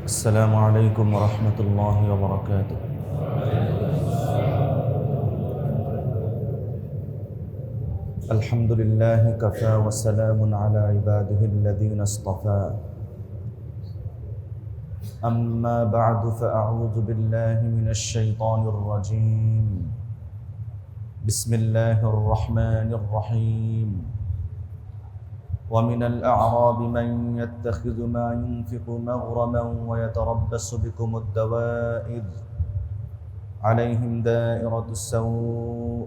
السلام عليكم ورحمة الله وبركاته. الحمد لله كفى وسلام على عباده الذين اصطفى. أما بعد فأعوذ بالله من الشيطان الرجيم. بسم الله الرحمن الرحيم. ومن الأعراب من يتخذ ما ينفق مغرما ويتربص بكم الدوائر عليهم دائرة السوء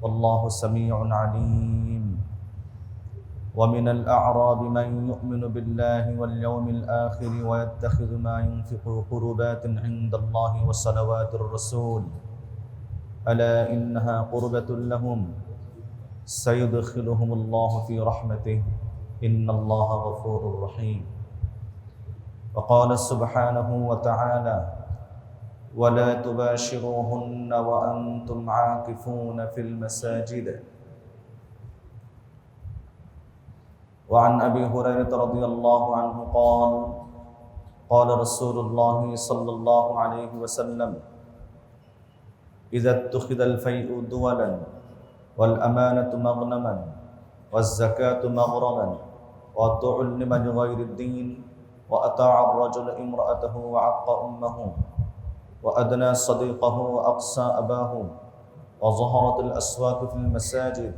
والله سميع عليم. ومن الأعراب من يؤمن بالله واليوم الآخر ويتخذ ما ينفق قربات عند الله وصلوات الرسول ألا إنها قربة لهم سيدخلهم الله في رحمته إن الله غفور رحيم. وقال سبحانه وتعالى ولا تباشروهن وأنتم عاكفون في المساجد. وعن أبي هريرة رضي الله عنه قال قال رسول الله صلى الله عليه وسلم إذا اتخذ الفيء دولا والأمانة مغنما والزكاة مغرما وتعلم لغير الدين وأطاع الرجل امرأته وعق أمه وأدنى صديقه وأقصى أباه وظهرت الأصوات في المساجد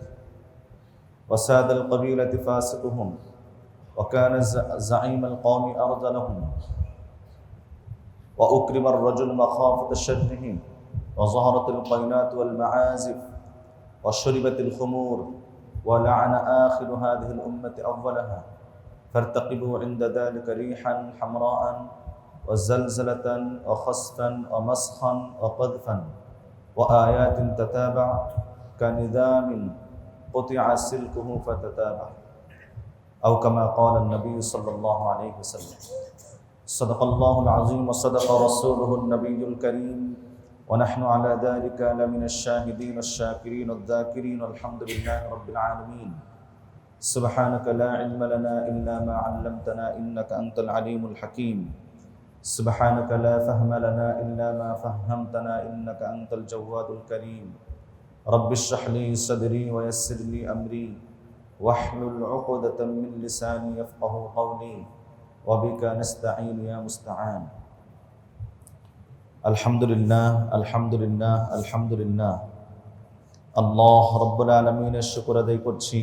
وساد القبيلة فاسقهم وكان زعيم القوم أرذلهم وأكرم الرجل مخافة شره وظهرت القينات والمعازف وشربت الخمور ولعن آخر هذه الأمة أولها فارتقبوا عند ذلك ريحا حمراء وزلزلة وخسفا ومسخا وقذفا وآيات تتابع كنظام قطع سلكه فتتابع أو كما قال النبي صلى الله عليه وسلم. صدق الله العظيم وصدق رسوله النبي الكريم ونحن على ذلك لمن الشاهدين الشاكرين الذاكرين الحمد لله رب العالمين. سبحانك لا علم لنا إلا ما علمتنا إنك أنت العليم الحكيم. سبحانك لا فهم لنا إلا ما فهمتنا إنك أنت الجواد الكريم. رب اشرح لي صدري ويسر لي أمري واحلل عقدة من لساني يفقه قولي وبك نستعين يا مستعان. আলহামদুলিল্লাহ আলহামদুলিল্লাহ আলহামদুলিল্লাহ। আল্লাহ রব্বুল আলামিনের শুকর আদায় করছি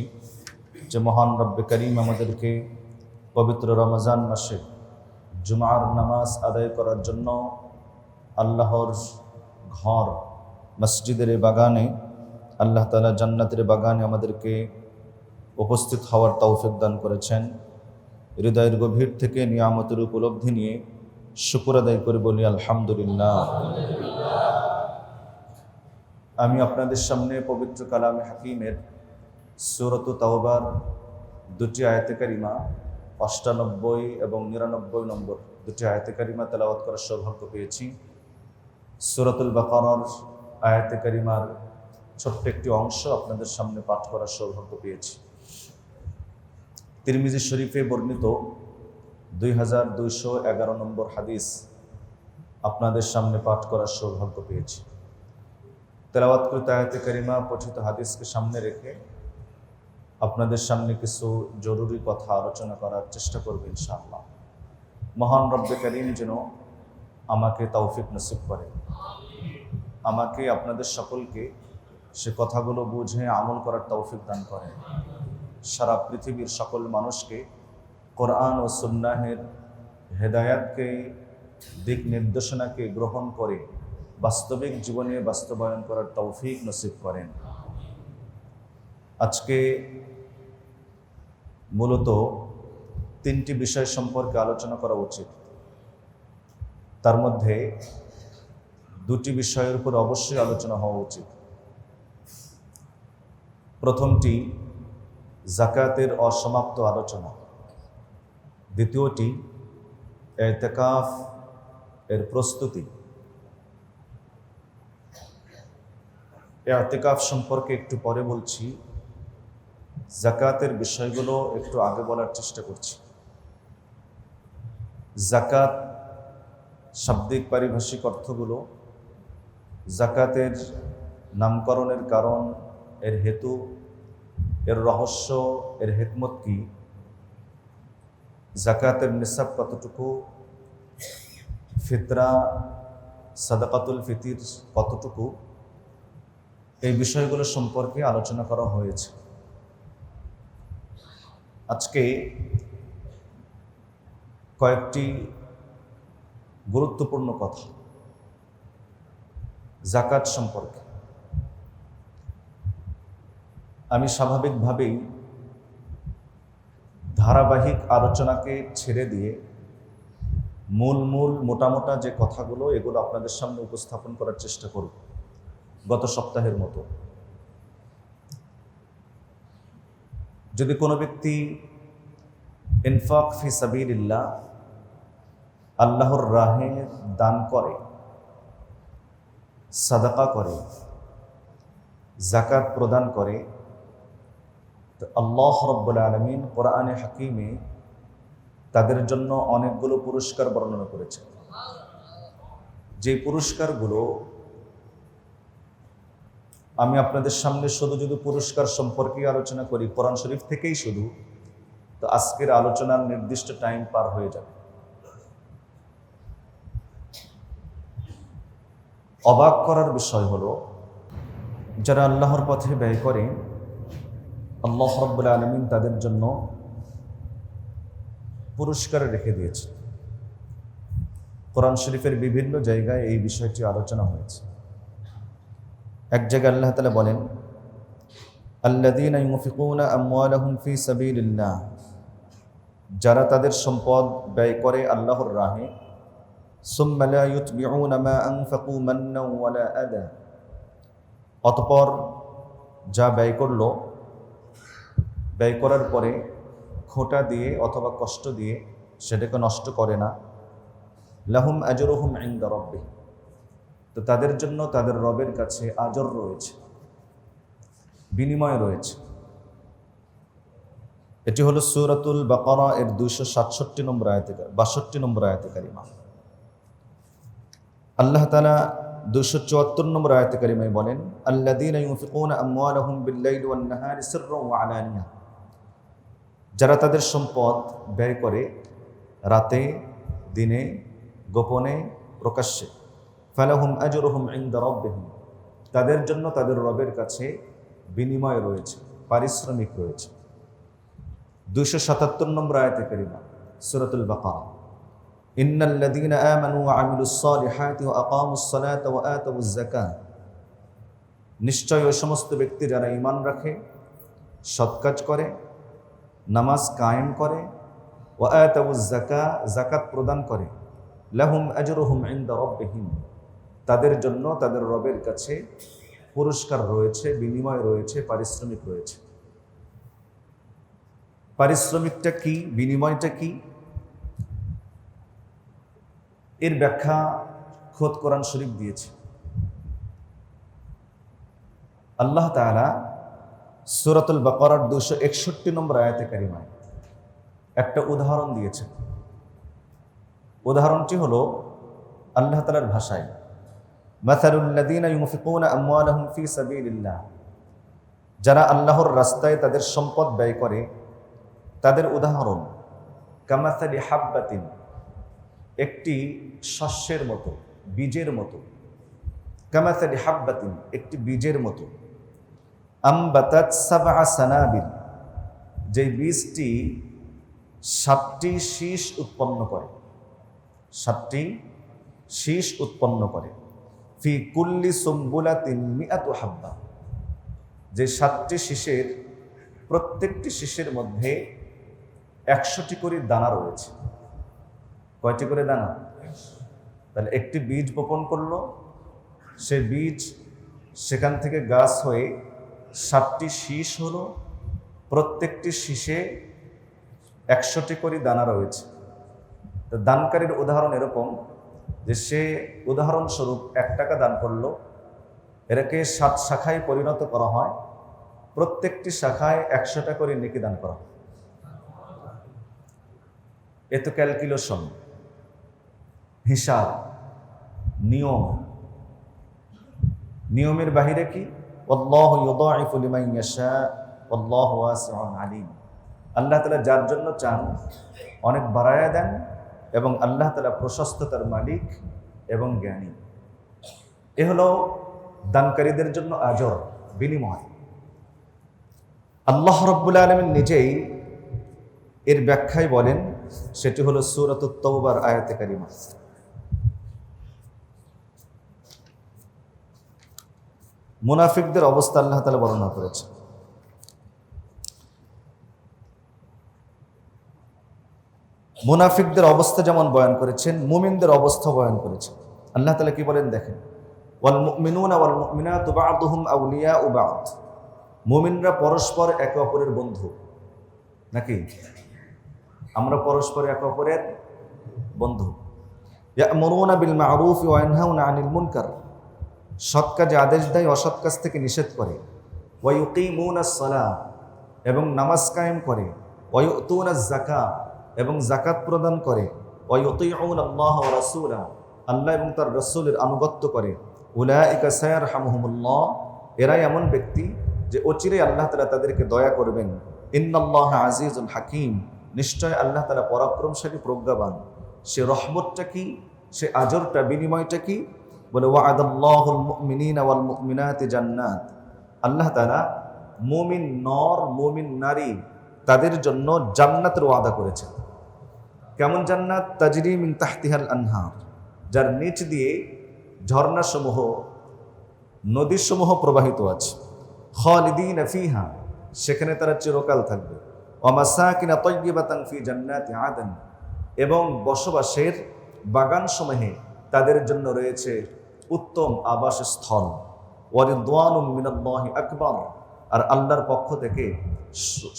যে মহান রব্বে করিম আমাদেরকে পবিত্র রমজান মাসে জুমার নামাজ আদায় করার জন্য আল্লাহর ঘর মসজিদের বাগানে আল্লাহ তাআলা জান্নাতের বাগানে আমাদেরকে উপস্থিত হওয়ার তৌফিক দান করেছেন। হৃদয়ের গভীর থেকে নিয়ামতের উপলব্ধি নিয়ে শুকর আদায় করে বলি আলহামদুলিল্লাহ। আমি আপনাদের সামনে পবিত্র কালামে হাকিমের সূরাত তাওবার দুটি আয়াতে কারিমা ৯৮ এবং ৯৯ নম্বর দুটি আয়াতে কারিমা তেলাওয়াত করার সৌভাগ্য পেয়েছি। সূরাতুল বাকারার আয়াতে কারিমার ছোট্ট একটি অংশ আপনাদের সামনে পাঠ করার সৌভাগ্য পেয়েছি। তিরমিজি শরীফে বর্ণিত ২২১১ নম্বর হাদিস আপনাদের সামনে পাঠ করার সৌভাগ্য পেয়েছি। তেলাওয়াতকৃত আয়াতে কারিমা পঠিত হাদিসকে সামনে রেখে আপনাদের সামনে কিছু জরুরি কথা আলোচনা করার চেষ্টা করব ইনশাআল্লাহ। মহান রব্বে করিম যেন আমাকে তৌফিক নসিব করে, আমাকে আপনাদের সকলকে সে কথাগুলো বুঝে আমল করার তৌফিক দান করেন। সারা পৃথিবীর সকল মানুষকে কোরআন ও সুন্নাহের হেদায়াতকে দিক নির্দেশনাকে গ্রহণ করে বাস্তবিক জীবনে বাস্তবায়ন করার তৌফিক নসিব করেন। আজকে মূলত তিনটি বিষয় সম্পর্কে আলোচনা করা উচিত। তার মধ্যে দুটি বিষয়ের উপর অবশ্যই আলোচনা হওয়া উচিত। প্রথমটি যাকাতের অসমাপ্ত আলোচনা, দ্বিতীয়টি ইতিকাফ এর প্রস্তুতি। ইতিকাফ সম্পর্কে একটু পরে বলছি, যাকাতের বিষয়গুলো একটু আগে বলার চেষ্টা করছি। যাকাত শাব্দিক পারিভাষিক অর্থগুলো, যাকাতের নামকরণের কারণ, এর হেতু, এর রহস্য, এর হিকমত কি, যাকাতের নিসাব কতটুকু, ফিতরা সাদাকাতুল ফিতির কতটুকু, এই বিষয়গুলো সম্পর্কে আলোচনা করা হয়েছে। আজকে কয়েকটি গুরুত্বপূর্ণ কথা যাকাত সম্পর্কে। আমি স্বাভাবিকভাবেই ধারাবাহিক আলোচনাকে ছেড়ে দিয়ে মূল মোটা যে কথাগুলো, এগুলো আপনাদের সামনে উপস্থাপন করার চেষ্টা করব গত সপ্তাহের মতো। যদি কোনো ব্যক্তি ইনফাক ফি সাবিলিল্লাহ, আল্লাহর রাহে দান করে, সাদাকা করে, যাকাত প্রদান করে, তো আল্লাহ রাব্বুল আলামিন কোরআনে হাকিমে তাদের জন্য অনেকগুলো পুরস্কার বর্ণনা করেছে। যে পুরস্কারগুলো আমি আপনাদের সামনে শুধু পুরস্কার সম্পর্কে আলোচনা করি কোরআন শরীফ থেকেই শুধু, তো আজকের আলোচনার নির্দিষ্ট টাইম পার হয়ে যাবে। অবাক করার বিষয় হলো, যারা আল্লাহর পথে ব্যয় করে, আল্লাহ রাব্বুল আলামিন তাদের জন্য পুরস্কার রেখে দিয়েছে। কোরআন শরীফের বিভিন্ন জায়গায় এই বিষয়টি আলোচনা হয়েছে। এক জায়গায় আল্লাহ তাআলা বলেন, আল্লাযীনা ইউনফিকুনা আমওয়ালাহুম ফি সাবিলিল্লাহ, যারা তাদের সম্পদ ব্যয় করে আল্লাহর রাহে, সুম্মা লা ইউতবিউনা মা আনফাকু মান্নান ওয়ালা আযা, অতঃপর যা ব্যয় করলো, ব্যয় করার পরে খোঁটা দিয়ে অথবা কষ্ট দিয়ে সেটাকে নষ্ট করে না, লাহুম আজরুহুম ইনদা রাব্বিহিম, তো তাদের জন্য তাদের রবের কাছে আজর রয়েছে, বিনিময় রয়েছে। এটি হলো সূরাতুল বাকারা এর 267 নম্বর আয়াতে, 62 নম্বর আয়াতে কারিমা। আল্লাহ তাআলা 274 নম্বর আয়াতে কারিমায় বলেন, আল্লাযীনা ইউনফিকুনা আমওয়ালাহুম বিল-লাইলি ওয়ান-নাহারি সিররান ওয়া আলানিয়া, যারা তাদের সম্পদ ব্যয় করে রাতে, দিনে, গোপনে, প্রকাশ্যে, ফালাহুম আজরুহুম ইনদা রাব্বিহিম, তাদের জন্য তাদের রবের কাছে বিনিময় রয়েছে, পারিশ্রমিক রয়েছে। 277 নম্বর আয়াতে কারিমা সূরাতুল বাকারা, ইন্নাল্লাযীনা আমানু ওয়া আমিলুস সালিহাতি ওয়া আকামুস সালাতা ওয়া আতাউয যাকাত, নিশ্চয় ওই সমস্ত ব্যক্তি যারা ঈমান রাখে, সৎ কাজ করে, নামাজ কায়েম করে, ওয়া আতাউয যাকাত প্রদান করে, লাহুম আজরুহুম ইনদা রাব্বিহিম, তাদের জন্য তাদের রবের কাছে পুরস্কার রয়েছে, বিনিময় রয়েছে, পারিশ্রমিক রয়েছে। পারিশ্রমিকটা কি, বিনিময়টা কি, এর ব্যাখ্যা খোদ কোরআন শরীফ দিয়েছে। আল্লাহ তাআলা সূরাতুল বাকারার 261 নম্বর আয়াতে কারিমায় একটা উদাহরণ দিয়েছেন। উদাহরণটি হলো আল্লাহ তাআলার ভাষায়, মাসালুল লাযীনা ইউনফিকুনা আমওয়ালাহুম ফি সাবিলিল্লাহ, যারা আল্লাহর রাস্তায় তাদের সম্পদ ব্যয় করে, তাদের উদাহরণ কামাসালি হাব্বাতিন, একটি শস্যের মতো, বীজের মতো, কামাসালি হাব্বাতিন, একটি বীজের মতো, আমবাতাত সাবআ সানাবিল, যে বীজটি 7টি শীষ উৎপন্ন করে, 7টি শীষ উৎপন্ন করে, ফি কুল্লি সুম্বুলাতিন মিআতু হাব্বা, যে 7টি শীষের প্রত্যেকটি শীষের মধ্যে 100টি করে দানা রয়েছে। কয়টি করে দানা? তাহলে একটি বীজ বপন করলো, সে বীজ সেখান থেকে গাছ হয়ে 7টি শীষ হলো, প্রত্যেকটি শীষে 100টি করে দানা রয়েছে। তো দানকারীর উদাহরণ এরকম যে সে উদাহরণস্বরূপ 1 টাকা দান করলো, এটাকে 7 শাখায় পরিণত করা হয়, প্রত্যেকটি শাখায় 100টা করে নেকি দান করা হয়। এত ক্যালকুলেশন, হিসাব, নিয়মের বাহিরে কি? আল্লাহু ইউদাইফু লিমান ইয়াশা ওয়াল্লাহু ওয়াসিউন আলিম। আল্লাহ তাআলা যার জন্য চান অনেক বাড়ায়া দেন, এবং আল্লাহ তাআলা প্রশস্ততার মালিক এবং জ্ঞানী। এ হলো দানকারীদের জন্য আজর, বিনিময়। আল্লাহ রাব্বুল আলামিন নিজেই এর ব্যাখ্যায় বলেন, সেটি হলো সূরাতুত তাওবার আয়াতে কারিমা। মুনাফিকদের অবস্থা আল্লাহ তাআলা বর্ণনা করেছেন। মুনাফিকদের অবস্থা যেমন বয়ান করেছেন, মুমিনদের অবস্থা বয়ান করেছেন। আল্লাহ তাআলা কি বলেন দেখেন, ওয়াল মুমিনুনা ওয়াল মুমিনাতু বা'দুহুম আউলিয়াউ বা'দ। মুমিনরা পরস্পর একে অপরের বন্ধু, নাকি? আমরা পরস্পর একে অপরের বন্ধু। ইয়া'মুরুনা বিল মা'রুফি ওয়া ইয়ানহাউনা আনিল মুনকার। সৎ কাজে আদেশ দেয়, অসৎ কাজ থেকে নিষেধ করে। ওয়া ইউকিমুনাস সালাহ, এবং নামাজ কায়েম করে। ওয়া ইউতুনাজ যাকাত, এবং যাকাত প্রদান করে। ওয়া ইউতিউনা আল্লাহ ওয়া রাসূলা, আল্লাহ এবং তার রাসূলের আনুগত্য করে। উলাইকা সায়ারহামুহুমুল্লাহ, এরাই এমন ব্যক্তি যে অচিরেই আল্লাহ তাআলা তাদেরকে দয়া করবেন। ইন্নাল্লাহা আজিজুল হাকীম, নিশ্চয় আল্লাহ তাআলা পরাক্রমশালী, প্রজ্ঞাবান। সে রহমতটা কি, সে আজরটা, বিনিময়টা কি? বলে ওয়া'আদাল্লাহুল মুমিনিনা ওয়াল মুমিনাতি জান্নাত। আল্লাহ তাআলা মুমিন নর, মুমিন নারী, তাদের জন্য জান্নাতের ওয়াদা করেছেন। কেমন জান্নাত? তাজরি মিন তাহতিহাল আনহার, যার নিচ দিয়ে ঝর্ণাসমূহ, নদীসমূহ প্রবাহিত আছে। খালিদিনা ফিহা, সেখানে তারা চিরকাল থাকবে। ওয়া মাসাকিনা তাইয়্যিবাতান ফি জান্নাতি আদন, এবং বসবাসের বাগানসমূহে তাদের জন্য রয়েছে উত্তম আবাসস্থল। ওয়া রিদওয়ানুম মিনাল্লাহি আকবার, আর আল্লাহর পক্ষ থেকে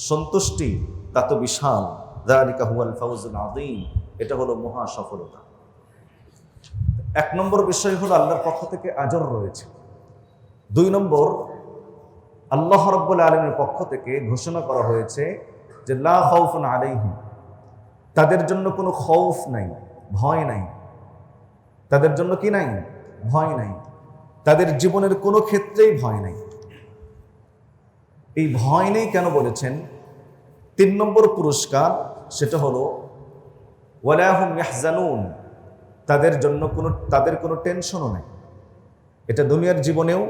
সন্তুষ্টি তা তো বিশাল। যালিকা হুয়াল ফাউজুল আযীম, এটা হলো মহা সফলতা। এক নম্বর বিষয় হলো আল্লাহর পক্ষ থেকে আজর রয়েছে। দুই নম্বর, আল্লাহ রাব্বুল আলামিনের পক্ষ থেকে ঘোষণা করা হয়েছে যে লা খাউফুন আলাইহিম, তাদের জন্য কোনো খৌফ নাই, ভয় নাই। তাদের জন্য কি নাই? ভয় নাই। তাদের জীবনের কোনো ক্ষেত্রেই ভয় নাই। এই ভয় নেই কেন বলেছেন? 3 নম্বর পুরস্কার, সেটা হলো ওয়ালা হুম ইয়াহজানুন, তাদের কোনো টেনশনও নেই। এটা দুনিয়ার জীবনেও,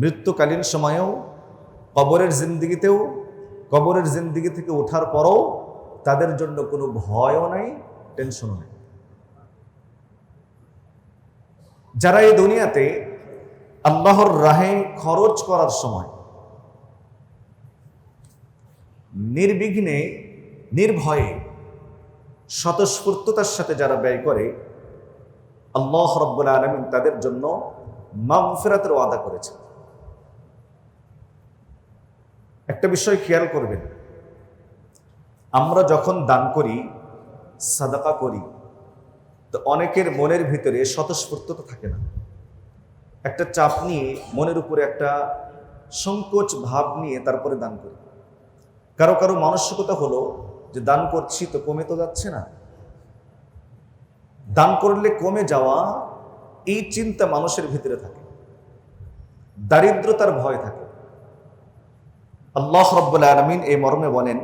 মৃত্যুকালীন সময়েও, কবরের জিন্দিগিতেও, কবরের জিন্দিগি থেকে ওঠার পরও তাদের জন্য কোনো ভয়ও নাই, টেনশনও নেই। যারা এই দুনিয়াতে আল্লাহর রাহে খরচ করার সময় নির্বিঘ্নে, নির্ভয়ে, স্বতঃস্ফূর্ততার সাথে যারা ব্যয় করে, আল্লাহ রাব্বুল আলামিন তাদের জন্য মাগফিরাতের ওয়াদা করেছেন। একটা বিষয় খেয়াল করবেন, আমরা যখন দান করি, সাদাকা করি, তো অনেকের মনের ভিতরে স্বতঃস্ফূর্ততা থাকে না। একটা চাপ নিয়ে, মনের উপরে একটা সংকোচ ভাব নিয়ে তারপরে দান করি। কারো কারো মানসিকতা হলো যে দান করছি তো কমে তো যাচ্ছে না, দান করলে কমে যাওয়া, এই চিন্তা মানুষের ভিতরে থাকে। দারিদ্রতার ভয় থাকে। আল্লাহ রাব্বুল আলামিন এই মর্মে বলেন,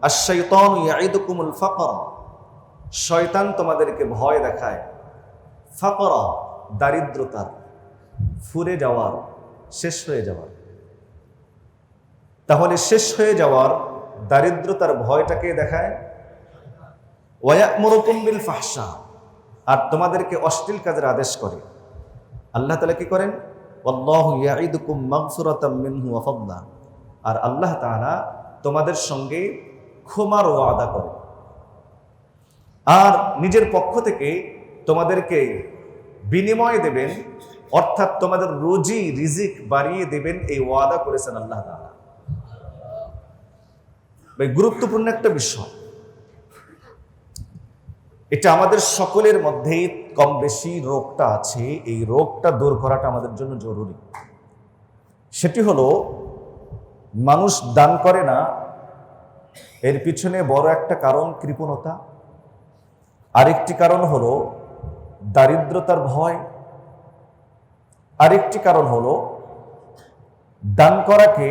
আশ-শাইতানু ইয়াইদুকুমুল ফাকর, শয়তান তোমাদেরকে ভয় দেখায়, ফাকর, দারিদ্রতার, ফুরে যাওয়ার, শেষ হয়ে যাওয়ার। তাহলে শেষ হয়ে যাওয়ার, দারিদ্রতার ভয়টাকে দেখায়। ওয়া ইয়া'মুরুকুম বিল ফাহশা, আর তোমাদেরকে অশ্লীল কাজের আদেশ করে। আল্লাহ তাআলা কি করেন? ওয়াল্লাহু ইয়াইদুকুম মাগফিরাতাম মিনহু ওয়া ফাদলা, আর আল্লাহ তাআলা তোমাদের সঙ্গে ক্ষমার ওয়াদা করে, আর নিজের পক্ষ থেকে তোমাদেরকে বিনিময় দেবেন, অর্থাৎ তোমাদের রুজি রিজিক বাড়িয়ে দেবেন, এই ওয়াদা করেছেন আল্লাহ তাআলা। ভাই, গুরুত্বপূর্ণ একটা বিষয় এটা। আমাদের সকলের মধ্যেই কম বেশি রোগটা আছে, এই রোগটা দূর করাটা আমাদের জন্য জরুরি। সেটি হলো, মানুষ দান করে না, এর পিছনে বড় একটা কারণ কৃপণতা, আরেকটি কারণ হলো দারিদ্রতার ভয়, আরেকটি কারণ হলো দান করাকে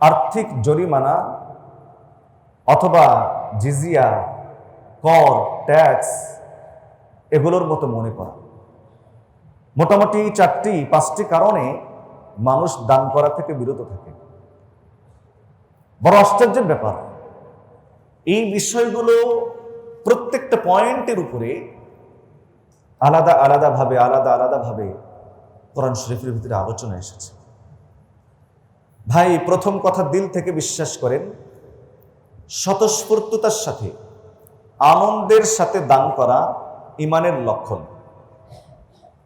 আর্থিক জরিমানা অথবা জিজিয়া, কর, ট্যাক্স এগুলোর মতো মনে করা। মোটামুটি 4-5টি কারণে মানুষ দান করা থেকে বিরত থাকে। বড় আশ্চর্যের ব্যাপার, এই বিষয়গুলো প্রত্যেকটা পয়েন্টের উপরে আলাদা আলাদাভাবে কোরআন শরীফের ভিতরে আলোচনা এসেছে। ভাই, প্রথম কথা দিল থেকে বিশ্বাস করেন, স্বতঃস্ফূর্ততার সাথে আনন্দের সাথে দান করা ঈমানের লক্ষণ।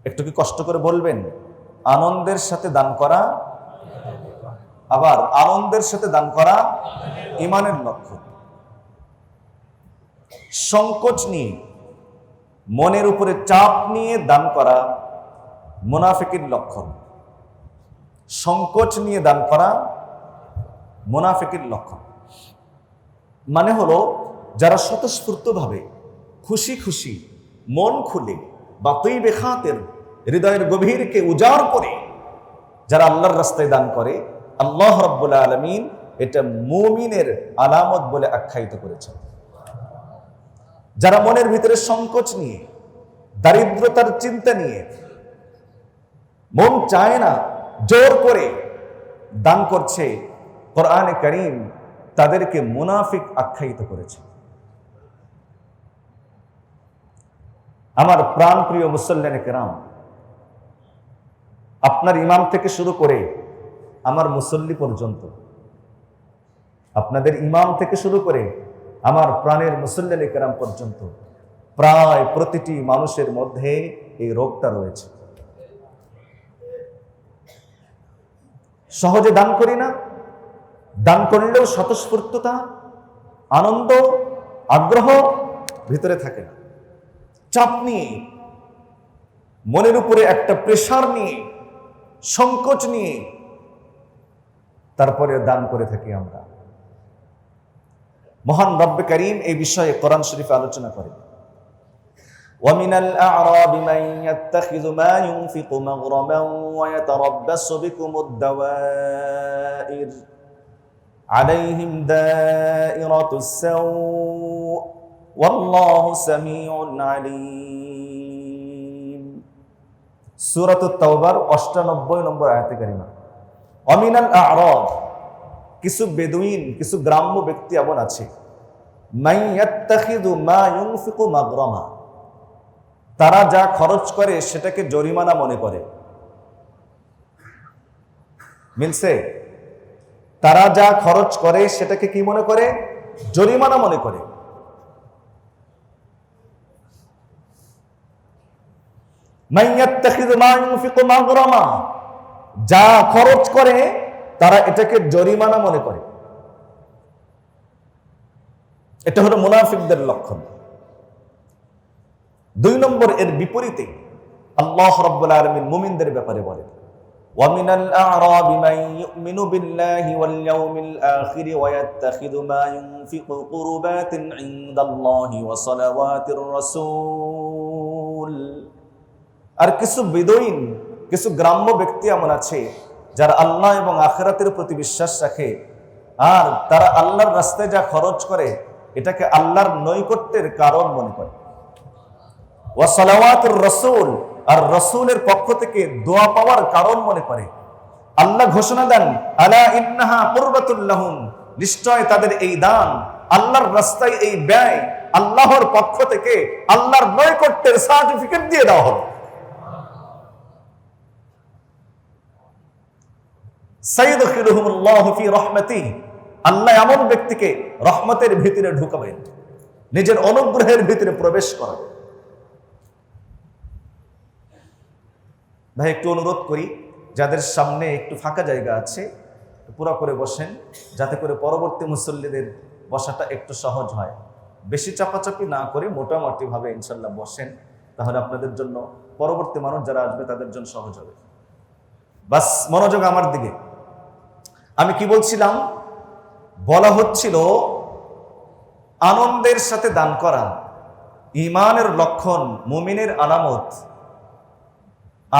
একটু কি কষ্ট করে বলবেন? আনন্দের সাথে দান করা, আবার আনন্দের সাথে দান করা ঈমানের লক্ষণ। সংকোচ নিয়ে, মনের উপরে চাপ নিয়ে দান করা মুনাফিকের লক্ষণ। সংকোচ নিয়ে দান করা মুনাফিকের লক্ষণ। মানে হলো যারা স্বতঃস্ফূর্তভাবে খুশি খুশি মন খুলে বা তৈবে খাতের হৃদয়ের গভীরকে উজাড় করে যারা আল্লাহর রাস্তায় দান করে, আল্লাহ রাব্বুল আলামিন এটা মুমিনের আলামত বলে আখ্যায়িত করেছেন। যারা মনের ভিতরে সংকোচ নিয়ে, দারিদ্রতার চিন্তা নিয়ে, মন চায় না, জোর করে দান করছে, কোরআনে কারীম তাদেরকে মুনাফিক আখ্যায়িত করেছে। আমার প্রাণ প্রিয় মুসল্লিনে কেরাম, আপনার ইমাম থেকে শুরু করে আমার মুসল্লি পর্যন্ত, আপনাদের ইমাম থেকে শুরু করে আমার প্রাণের মুসল্লিনে কেরাম পর্যন্ত প্রায় প্রতিটি মানুষের মধ্যে এই রোগটা রয়েছে। সহজে দান করি না, দান করলেও স্বতঃস্ফূর্ততা, আনন্দ, আগ্রহ ভিতরে থাকে না। চাপ নিয়ে, মনের উপরে একটা প্রেসার নিয়ে, সংকোচ নিয়ে তারপরে দান করে থাকি আমরা। মহান রব্বে কারীম এই বিষয়ে কোরআন শরীফে আলোচনা করেন, وَمِنَ الْأَعْرَابِ مَن يَتَّخِذُ مَا يُنْفِقُ مَغْرَمًا وَيَتَرَبَّصُ بِكُمُ الدَّوَائِرَ عَلَيْهِمْ دَائِرَةُ السَّوْءِ وَاللَّهُ سَمِيعٌ عَلِيمٌ। সূরাত আত-তাওবার ৯৮ নম্বর আয়াতে কারিমা। وَمِنَ الْأَعْرَابِ, কিছু বেদুইন, কিছু গ্রাম্য ব্যক্তি এমন আছে, مَن يَتَّخِذُ مَا يُنْفِقُ مَغْرَمًا, তারা যা খরচ করে সেটাকে জরিমানা মনে করে। মিলছে? তারা যা খরচ করে সেটাকে কি মনে করে? জরিমানা মনে করে। মান ইয়াত্তাখিযু মা ইউনফিকু মাগরামা, যা খরচ করে তারা এটাকে জরিমানা মনে করে। এটা হলো মুনাফিকদের লক্ষণ। ২ নম্বর, এর বিপরীতে আল্লাহ রাব্বুল আলামিন মুমিনদের ব্যাপারে বলেন, وَمِنَ الْأَعْرَابِ مَن يُؤْمِنُ بِاللَّهِ وَالْيَوْمِ الْآخِرِ وَيَتَّخِذُ مَا يُنْفِقُ قُرُبَاتٍ عِندَ اللَّهِ وَصَلَوَاتِ الرَّسُولِ। আর কিছু বেদুইন, কিছু গ্রাম্য ব্যক্তি এমন আছে যারা আল্লাহ এবং আখিরাতের প্রতি বিশ্বাস রাখে, আর তারা আল্লাহর রাস্তায় যা খরচ করে এটাকে আল্লাহর নৈকট্যের কারণ মনে করে। ওয়া সালাওয়াতুর রাসূল, আর রাসূলের পক্ষ থেকে দোয়া পাওয়ার কারণ মনে করে। আল্লাহ ঘোষণা দেন, আলা ইন্নাহা কুরবাতুল লাহুম, নিশ্চয় তাদের এই দান, আল্লাহর রাস্তায় এই ব্যয় আল্লাহর পক্ষ থেকে আল্লাহর নৈকট্যের সার্টিফিকেট দিয়ে দেওয়া হবে। সাইয়্যিদুহুমুল্লাহু ফি রাহমাতিহি, আল্লাহ এমন ব্যক্তিকে রহমতের ভিতরে ঢুকাবেন, নিজের অনুগ্রহের ভিতরে প্রবেশ করাবেন। ভাই, একটু অনুরোধ করি, যাদের সামনে একটু ফাঁকা জায়গা আছে পুরো করে বসেন, যাতে করে পরবর্তী মুসল্লিদের বসাটা একটু সহজ হয়। বেশি চাপাচাপি না করে মোটামুটি ভাবে ইনশাল্লাহ বসেন, তাহলে আপনাদের জন্য, পরবর্তী মানুষ যারা আসবে তাদের জন্য সহজ হবে। বাস মনোযোগ আমার দিকে। আমি কি বলছিলাম? বলা হচ্ছিল আনন্দের সাথে দান করা ঈমানের লক্ষণ, মুমিনের আলামত,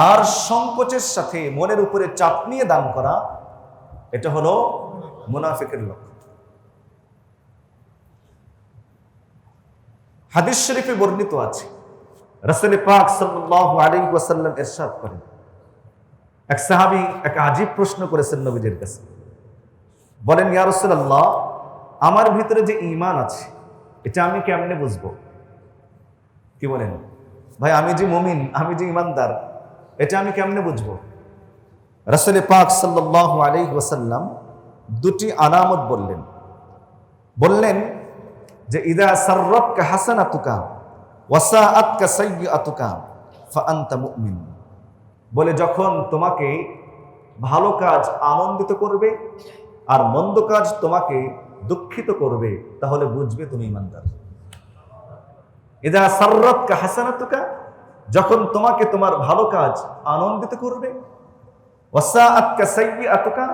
আর সংকোচের সাথে মনের উপরে চাপ নিয়ে দান করা, এটা হলো মুনাফিকের লক্ষণ। হাদিস শরীফে বর্ণিত আছে, রাসূল পাক সাল্লাল্লাহু আলাইহি ওয়াসাল্লাম ইরশাদ করেন, এক সাহাবী এক আজীব প্রশ্ন করেছেন নবীজির কাছে, বলেন, ইয়া রাসূলুল্লাহ, আমার ভিতরে যে ঈমান আছে এটা আমি কেমনে বুঝবো? কি বলেন ভাই, আমি যে মুমিন, আমি যে ঈমানদার, এটা আমি কেমনে বুঝবো? রাসূল পাক সাল্লাল্লাহু আলাইহি ওয়াসাল্লাম দুটি আলামত বললেন যে ইদা সাররাতকা হাসানাতুকা ওয়া সাআতকা সাইয়্যাতুকা ফাআনতা মুমিন। বলে, যখন তোমাকে ভালো কাজ আনন্দিত করবে আর মন্দ কাজ তোমাকে দুঃখিত করবে, তাহলে বুঝবে তুমি ঈমানদার। ইদা সাররাতকা হাসানাতুকা, যখন তোমাকে তোমার ভালো কাজ আনন্দিত করবে, ওয়া সাআতকা সাইয়্যাতুকা,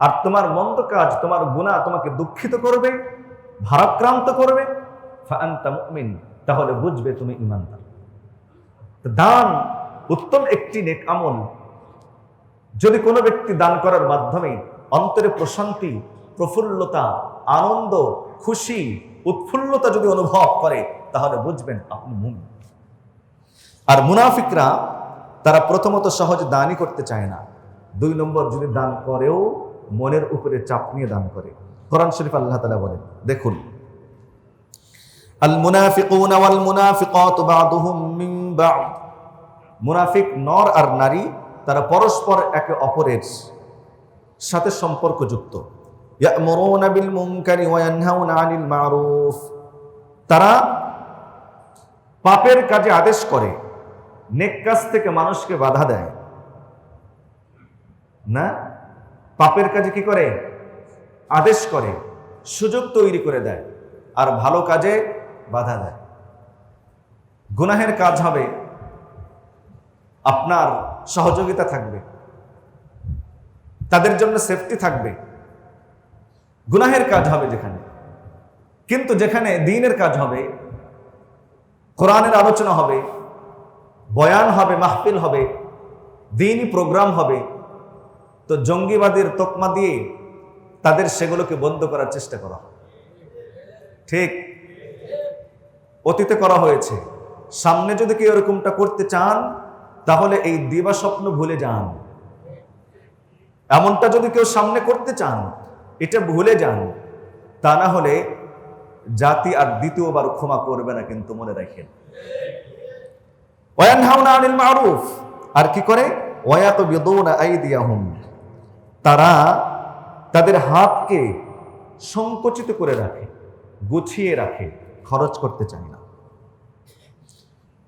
আর তোমার মন্দ কাজ, তোমার গুনাহ তোমাকে দুঃখিত করবে, ভারাক্রান্ত করবে, ফাআনতা মুমিন, তাহলে বুঝবে তুমি ঈমানদার। দান উত্তম একটি নেক আমল। যদি কোনো ব্যক্তি দান করার মাধ্যমে অন্তরে প্রশান্তি, প্রফুল্লতা, আনন্দ, খুশি, উৎফুল্লতা যদি অনুভব করে, তাহলে বুঝবেন আপনি মুমিন। আর মুনাফিকরা, তারা প্রথমত সহজে দানই করতে চায় না, 2 নম্বর যদি দান করেও মনের উপরে চাপ নিয়ে দান করে। কোরআন শরীফ আল্লাহ তাআলা বলেন, দেখুন, আল মুনাফিকুনা ওয়াল মুনাফিকাতু বা'দুহুম মিন বা'দ, মুনাফিক নর আর নারী তারা পরস্পর একে অপরের সাথে সম্পর্কযুক্ত। ইয়া'মুরুনা বিল মুনকারি ওয়া ইয়ানহাউনা আনিল মা'রুফ, তারা পাপের কাজে আদেশ করে, নেক কাজ থেকে মানুষকে বাধা দেয় না। পাপের কাজে কি করে? আদেশ করে, সুযোগ তৈরি করে দেয়, আর ভালো কাজে বাধা দেয়। গুনাহের কাজ হবে, আপনার সহযোগিতা থাকবে, তাদের জন্য সেফটি থাকবে। গুনাহের কাজ হবে যেখানে, কিন্তু যেখানে দ্বীনের কাজ হবে, কোরআনের আলোচনা হবে, বয়ান হবে, মাহফিল হবে, দ্বীনি প্রোগ্রাম হবে, তো জঙ্গিবাদের তকমা দিয়ে তাদের সেগুলোকে বন্ধ করার চেষ্টা করা হয়। ঠিক অতীতে করা হয়েছে। সামনে যদি কেউ এরকমটা করতে চান, তাহলে এই দিবা স্বপ্ন ভুলে যান। এমনটা যদি কেউ সামনে করতে চান, এটা ভুলে যান, তা না হলে জাতি আর দ্বিতীয়বার ক্ষমা করবে না, কিন্তু মনে রাখেন। ওয়ায়ানহাউনা আনিল মা'রুফ, আর কি করে? ওয়ায়াকবিদুনা আইদিয়াহুম, তারা তাদের হাতকে সংকুচিত করে রাখে, গুছিয়ে রাখে, খরচ করতে চায় না।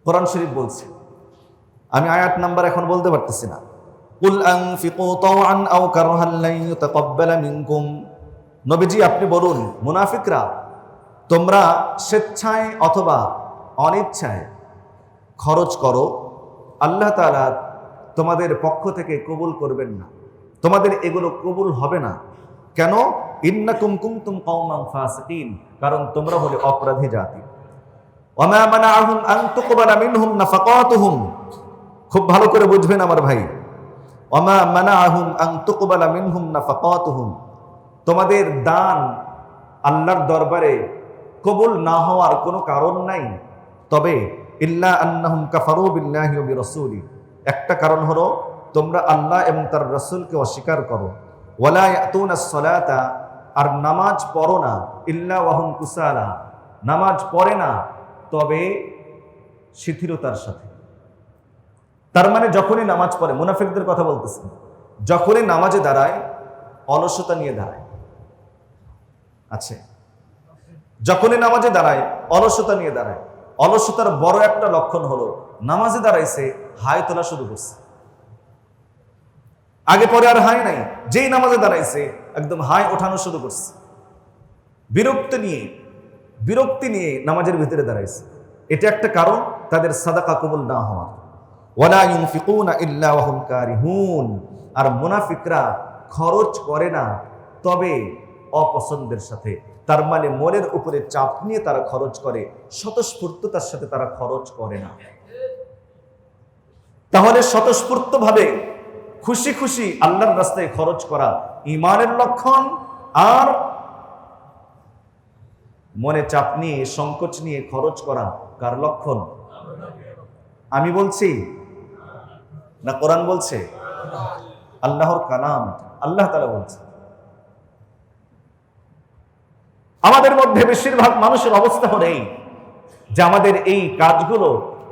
কোরআন শরীফ বলছে, আমি আয়াত নাম্বার এখন বলতে পারতেছি না, কুল আনফিকু তাওআন আও কারহান লা ইউতাকাব্বালা মিনকুম, নবীজি আপনি বলুন, মুনাফিকরা, তোমরা স্বেচ্ছায় অথবা অনিচ্ছায় খরচ করো, আল্লাহ তাআলা তোমাদের পক্ষ থেকে কবুল করবেন না, তোমাদের এগুলো কবুল হবে না। কেন? ইন্নাকুম কুনতুম কওমান ফাসিকিন, কারণ তোমরা হলে অপরাধী জাতি। ওয়ামা মানাআহুম আন তুকবালা মিনহুম নাফাকাতুহুম, খুব ভালো করে বুঝবেন আমার ভাই, ওয়ামা মানাআহুম আন তুকবালা মিনহুম নাফাকাতুহুম, তোমাদের দান আল্লাহর দরবারে কবুল না হওয়ার কোনো কারণ নাই, তবে ইল্লা আন্নাহুম কাফারু বিল্লাহি ওয়া বিরাসূলি, একটা কারণ হলো তোমরা আল্লাহ এবং তার রাসূলকে অস্বীকার করো। ওয়ালা ইয়াতুনাস সালাতা, আর নামাজ পড়ো না, ইল্লা ওয়া হুম কুসালা, নামাজ পড়ে না তবে শিথিলতার সাথে। তার মানে যখনই নামাজ পড়ে, মুনাফিকদের কথা বলতেছেন, যখনই নামাজে দাঁড়ায় অলসতা নিয়ে দাঁড়ায়। আচ্ছা, যখনই নামাজে দাঁড়ায় অলসতা নিয়ে দাঁড়ায়। অলসতার বড় একটা লক্ষণ হলো নামাজে দাঁড়াইছে, হাই তোলা শুরু করছে। আগে পরে আর হাই নাই, যেই নামাজে দাঁড়াইছে একদম হাই ওঠানো শুরু করছে। বিরক্তি নিয়ে নামাজের ভিতরে দাঁড়াইছে। এটা একটা কারণ তাদের সাদাকা কবুল না হওয়ার। ওয়ালা ইউনফিকুনা ইল্লা ওয়া হুম কারিহুন, আর মুনাফিকরা খরচ করে না তবে অপছন্দের সাথে। তার মানে মনের উপরে চাপ নিয়ে তারা খরচ করে, স্বতঃস্ফূর্ততার সাথে তারা খরচ করে না। তাহলে স্বতঃস্ফূর্তভাবে খুশি খুশি আল্লাহর রাস্তায় খরচ করা ঈমানের লক্ষণ, আর মনে চাপ নিয়ে সংকোচ নিয়ে খরচ করা কার লক্ষণ? আমি বলছি না কোরআন বলছে? আল্লাহর কালাম, আল্লাহ তাআলা বলছে। আমাদের মধ্যে বেশিরভাগ মানুষের অবস্থা হলো এই যে আমাদের এই কাজগুলো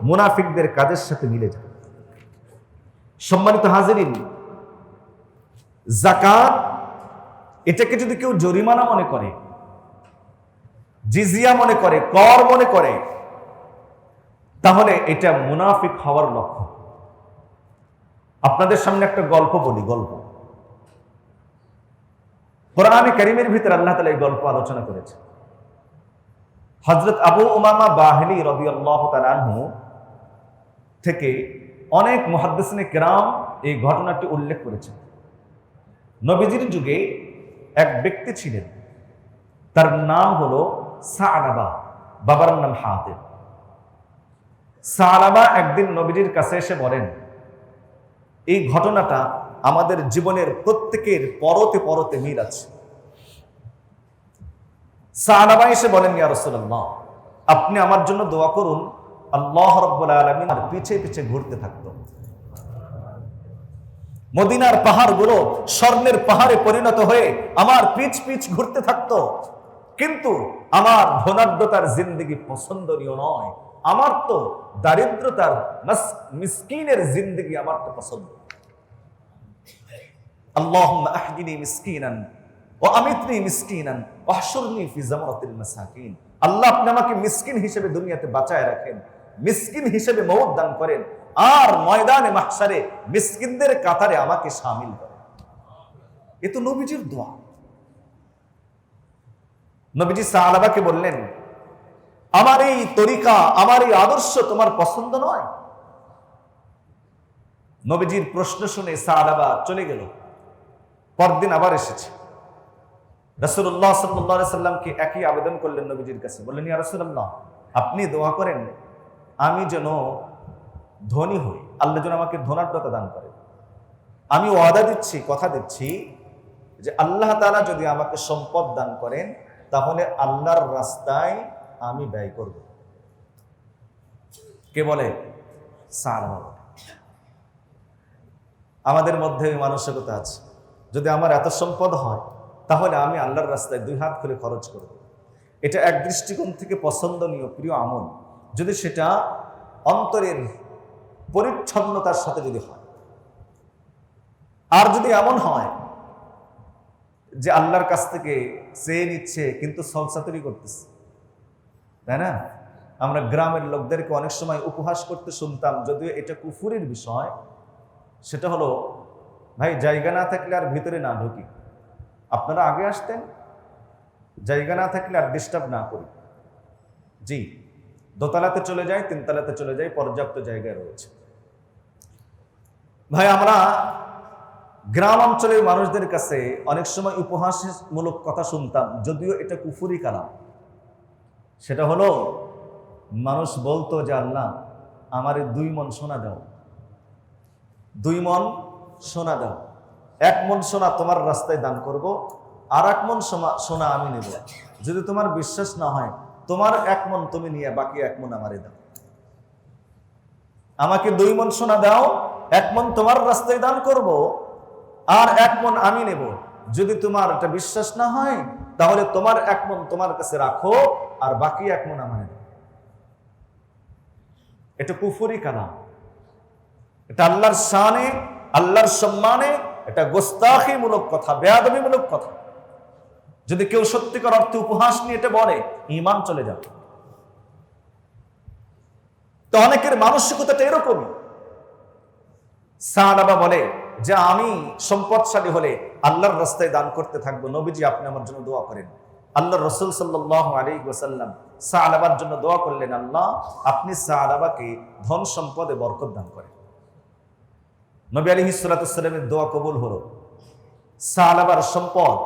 মুনাফিকদের কাজের সাথে মিলে যায়। সম্মানিত হাজিরিন, যাকাত এটাকে যদি কেউ জরিমানা মনে করে, জিজিয়া মনে করে, কর মনে করে, তাহলে এটা মুনাফিক হওয়ার লক্ষণ। আপনাদের সামনে একটা গল্প বলি, গল্প কোরআনে কারীমের ভিতরে আল্লাহ তাআলা এই গল্প আলোচনা করেছে। হযরত আবু উমামা বাহিলী রাদিয়াল্লাহু তাআলা আনহু থেকে অনেক মুহাদ্দিসিনে কেরাম এই ঘটনাটি উল্লেখ করেছেন। নবীজির যুগে এক ব্যক্তি ছিলেন, তার নাম হলো সাআলাবা, বাবার নাম হাতিব। সাআলাবা একদিন নবীজির কাছে এসে বলেন, এই ঘটনাটা আমাদের জীবনের প্রত্যেকের পরতে পরতে মিল আছে। সাআলাবা এসে বলেন, ইয়া রাসূলুল্লাহ, আপনি আমার জন্য দোয়া করুন, আল্লাহ রাব্বুল আলামিন আর পিছে পিছে ঘুরতে থাকতো। মদিনার পাহাড়গুলো স্বর্ণের পাহাড়ে পরিণত হয়ে আমার পিছ পিছ ঘুরতে থাকতো, কিন্তু আমার ধনাঢ্যতার জিন্দেগি পছন্দনীয় নয়, আমার তো দারিদ্রতার মিসকিনের জিন্দেগি আমার তো পছন্দ। আল্লাহুম্মা আহদিনি মিসকিনান ওয়া আমিতনি মিসকিনান ওয়াহশুরনি ফি জামরাতিল মাসাকিন। আল্লাহ, আপনি আমাকে মিসকিন হিসেবে দুনিয়াতে বাঁচায় রাখেন, মিসকিন হিসেবে মওত দান করেন, আর ময়দানে মাহশারে মিসকিনদের কাতারে আমাকে শামিল করেন। এ তো নবীজির দোয়া। নবীজি সাহাবাকে বললেন, আমার এই তরিকা, আমার এই আদর্শ তোমার পছন্দ নয়? নবীজির প্রশ্ন শুনে সাহাবা চলে গেল। পরদিন আবার এসেছে, রাসূলুল্লাহ সাল্লাল্লাহু আলাইহি সাল্লামকে একই আবেদন করলেন নবীজির কাছে। বললেন, ইয়া রাসূলুল্লাহ, আপনি দোয়া করেন আমি যেন ধনী হই, আল্লাহ যেন আমাকে ধনাঢ্যতা দান করেন। আমি ওয়াদা দিচ্ছি, কথা দিচ্ছি যে আল্লাহ তাআলা যদি আমাকে সম্পদ দান করেন তাহলে আল্লাহর রাস্তায় আমি ব্যয় করব। কে বলে? সাহাবা। আমাদের মধ্যে মানসিকতা আছে, যদি আমার এত সম্পদ হয় তাহলে আমি আল্লাহর রাস্তায় দুই হাত খুলে খরচ করব। এটা এক দৃষ্টিকোণ থেকে পছন্দনীয়, প্রিয় আমল, যদি সেটা অন্তরের পরিচ্ছন্নতার সাথে যদি হয়। আর যদি এমন হয় যে আল্লাহর কাছ থেকে চেয়ে নিচ্ছে কিন্তু সলসাতুরি করতেছে, তাই না? আমরা গ্রামের লোকদেরকে অনেক সময় উপহাস করতে শুনতাম, যদিও এটা কুফুরের বিষয়। সেটা হলো, ভাই জায়গা না থাকলে আর ভিতরে না ঢুকি, আপনারা আগে আসতেন, জায়গা না থাকলে আর ডিস্টার্ব না করি। জি, দোতলাতে চলে যাই, তিনতলাতে চলে যাই, পর্যাপ্ত জায়গায় রয়েছে। ভাই আমরা গ্রাম অঞ্চলের মানুষদের কাছে অনেক সময় উপহাসমূলক কথা শুনতাম, যদিও এটা কুফুরি কালাম। সেটা হলো, মানুষ বলতো যে আল্লাহ আমারে 2 মণ সোনা দাও, 2 মণ সোনা দাও, 1 মণ সোনা তোমার রাস্তায় দান করব, আর 1 মণ সোনা আমি নেব। যদি তোমার বিশ্বাস না হয়, তোমার 1 মণ তুমি নিয়ে বাকি 1 মণ আমারে দাও। আমাকে 2 মণ সোনা দাও, 1 মণ তোমার রাস্তায় দান করব, আর 1 মণ আমি নেব। যদি তোমার এটা বিশ্বাস না হয় তাহলে তোমার 1 মণ তোমার কাছে রাখো, আর বাকি 1 মণ আমারে দাও। এটা কুফরি কালাম, এটা আল্লাহর শানে, আল্লাহর সম্মানে এটা গোস্তাখিমূলক কথা, বেয়াদবিমূলক কথা। যদি কেউ সত্যিকার অর্থে উপহাস নিয়ে এটা বলে, ঈমান চলে যাবে। তো অনেকের মানসিকতাটা এরকমই। সাহাবা বলে যে আমি সম্পদশালী হলে আল্লাহর রাস্তায় দান করতে থাকবো, নবীজি আপনি আমার জন্য দোয়া করেন। আল্লাহর রাসূল সাল্লাল্লাহু আলাইহি ওয়াসাল্লাম সাহাবার জন্য দোয়া করলেন, আল্লাহ আপনি সাহাবাকে ধন সম্পদে বরকত দান করেন। নবী আলাইহিস সালাতু ওয়াসসালামের দোয়া কবুল হলো। সাহাবার সম্পদ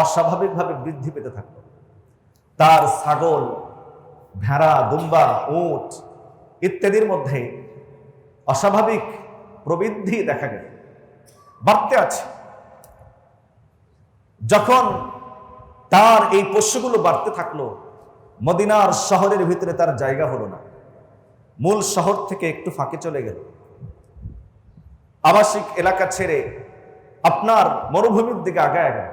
অস্বাভাবিকভাবে বৃদ্ধি পেতে থাকলো। তার ছাগল, ভেড়া, দুম্বা, উট ইত্যাদির মধ্যে অস্বাভাবিক প্রবৃদ্ধি দেখা গেল, বাড়তে আছে। যখন তার এই পশুগুলো বাড়তে থাকলো, মদিনার শহরের ভিতরে তার জায়গা হলো না, মূল শহর থেকে একটু ফাঁকে চলে গেল, আবাসিক এলাকা ছেড়ে আপনার মরুভূমির দিকে আগায় গেল।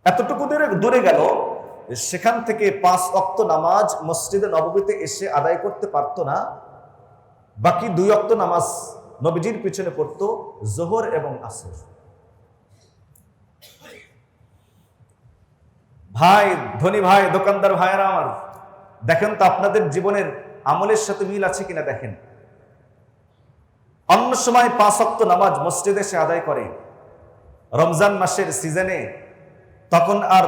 এতটুকু দূরে গেল, সেখান থেকে 5 ওয়াক্ত নামাজ মসজিদে নববীতে এসে আদায় করতে পারতো না। বাকি 2 ওয়াক্ত নামাজ নবীজির পিছনে পড়তো, জোহর এবং আসর। ভাই, ধনী ভাই, দোকানদার ভাইয়েরা আমার, দেখেন তো আপনাদের জীবনের আমলের সাথে মিল আছে কিনা দেখেন। অন্য সময় 5 ওয়াক্ত নামাজ মসজিদে এসে আদায় করে, রমজান মাসের সিজনে তখন আর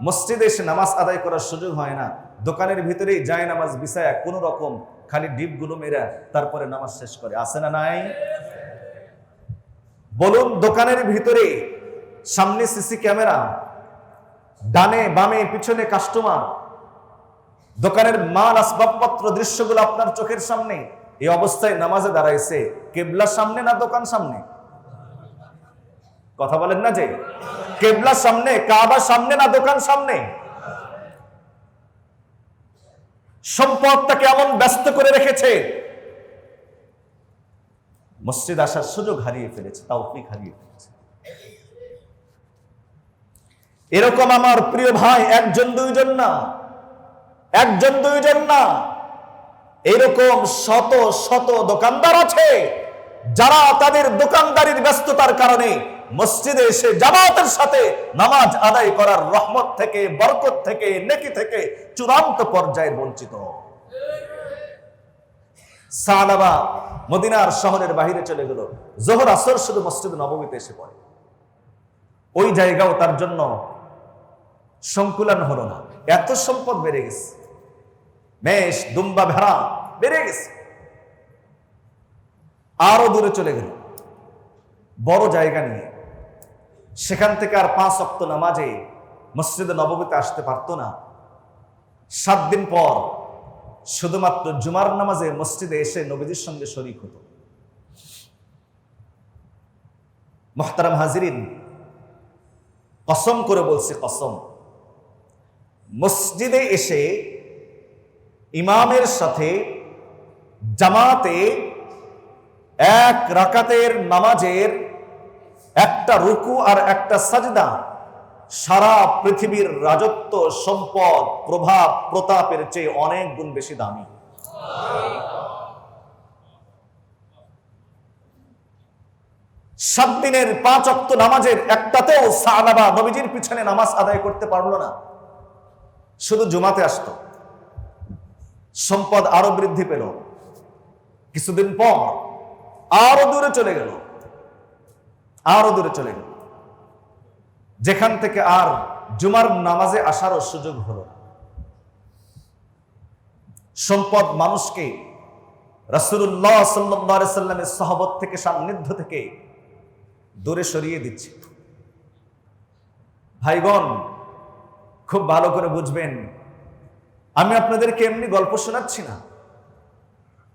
মসজিদে এসে নামাজ আদায় করার সুযোগ হয় না। দোকানের ভিতরেই যায় নামাজ বিছায়া কোন রকম খালি ডিপগুলো মেরা তারপরে নামাজ শেষ করে। আছে না নাই? বলুন, দোকানের ভিতরে সামনে সিসি ক্যামেরা, ডানে বামে পিছনে কাস্টমার, দোকানের মাল আসবাবপত্র দৃশ্যগুলো আপনার চোখের সামনে, এই অবস্থায় নামাজে দাঁড়াইছে কেবলার সামনে না দোকান সামনে? কথা বলেন না যে কেবলার সামনে, কাবার সামনে না দোকান সামনে? সম্পদটাকে এমন ব্যস্ত করে রেখেছে, মসজিদ আসার সুযোগ হারিয়ে ফেলেছে, তাওফিক হারিয়ে ফেলেছে। এরকম আমার প্রিয় ভাই, একজন দুইজন না, একজন দুইজন না, এরকম শত শত দোকানদার আছে যারা তাদের দোকানদারির ব্যস্ততার কারণে মসজিদে এসে জামাতের সাথে নামাজ আদায় করার রহমত থেকে, বরকত থেকে, নেকি থেকে চূড়ান্ত পর্যায়ে বঞ্চিত। সালাবা মদিনার শহরের বাহিরে চলে গেল, জোহর আসর শুধু মসজিদ নববীতে এসে পড়ে। ওই জায়গাও তার জন্য সংকুলন হলো না, এত সম্পদ বেড়ে গেছে, মেষ, দুম্বা, ভেড়া বেড়ে গেছে। আরো দূরে চলে গেল, বড় জায়গা নিয়ে, সেখান থেকে আর 5 ওয়াক্ত নামাজে মসজিদে নববীতে আসতে পারতো না। 7 দিন পর শুধুমাত্র জুমার নামাজে মসজিদে এসে নবীজির সঙ্গে শরীক হতো। মুহতারাম হাজিরিন, কসম করে বলছি, কসম, মসজিদে এসে ইমামের সাথে জামাতে 1 রাকাতের নামাজের একটা রুকু আর একটা সাজদা সারা পৃথিবীর রাজত্ব, সম্পদ, প্রভাব, প্রতাপের চেয়ে অনেক গুণ বেশি দামি। 7 দিনের 5 ওয়াক্ত নামাজের একটাতেও সাহাবা নবীজির পিছনে নামাজ আদায় করতে পারলো না, শুধু জুমাতে আসতো। সম্পদ আরো বৃদ্ধি পেল, কিছুদিন পর আরো দূরে চলে গেল, আরো দূরে চলে গেল, যেখান থেকে আর জুমার নামাজে আসারও সুযোগ হলো না। সম্পদ মানুষকে রাসূলুল্লাহ সাল্লাল্লাহু আলাইহি সাল্লামের সাহাবত থেকে, সান্নিধ্য থেকে দূরে সরিয়ে দিচ্ছে। ভাইগণ, খুব ভালো করে বুঝবেন, আমি আপনাদেরকে এমনি গল্প শোনাচ্ছি না,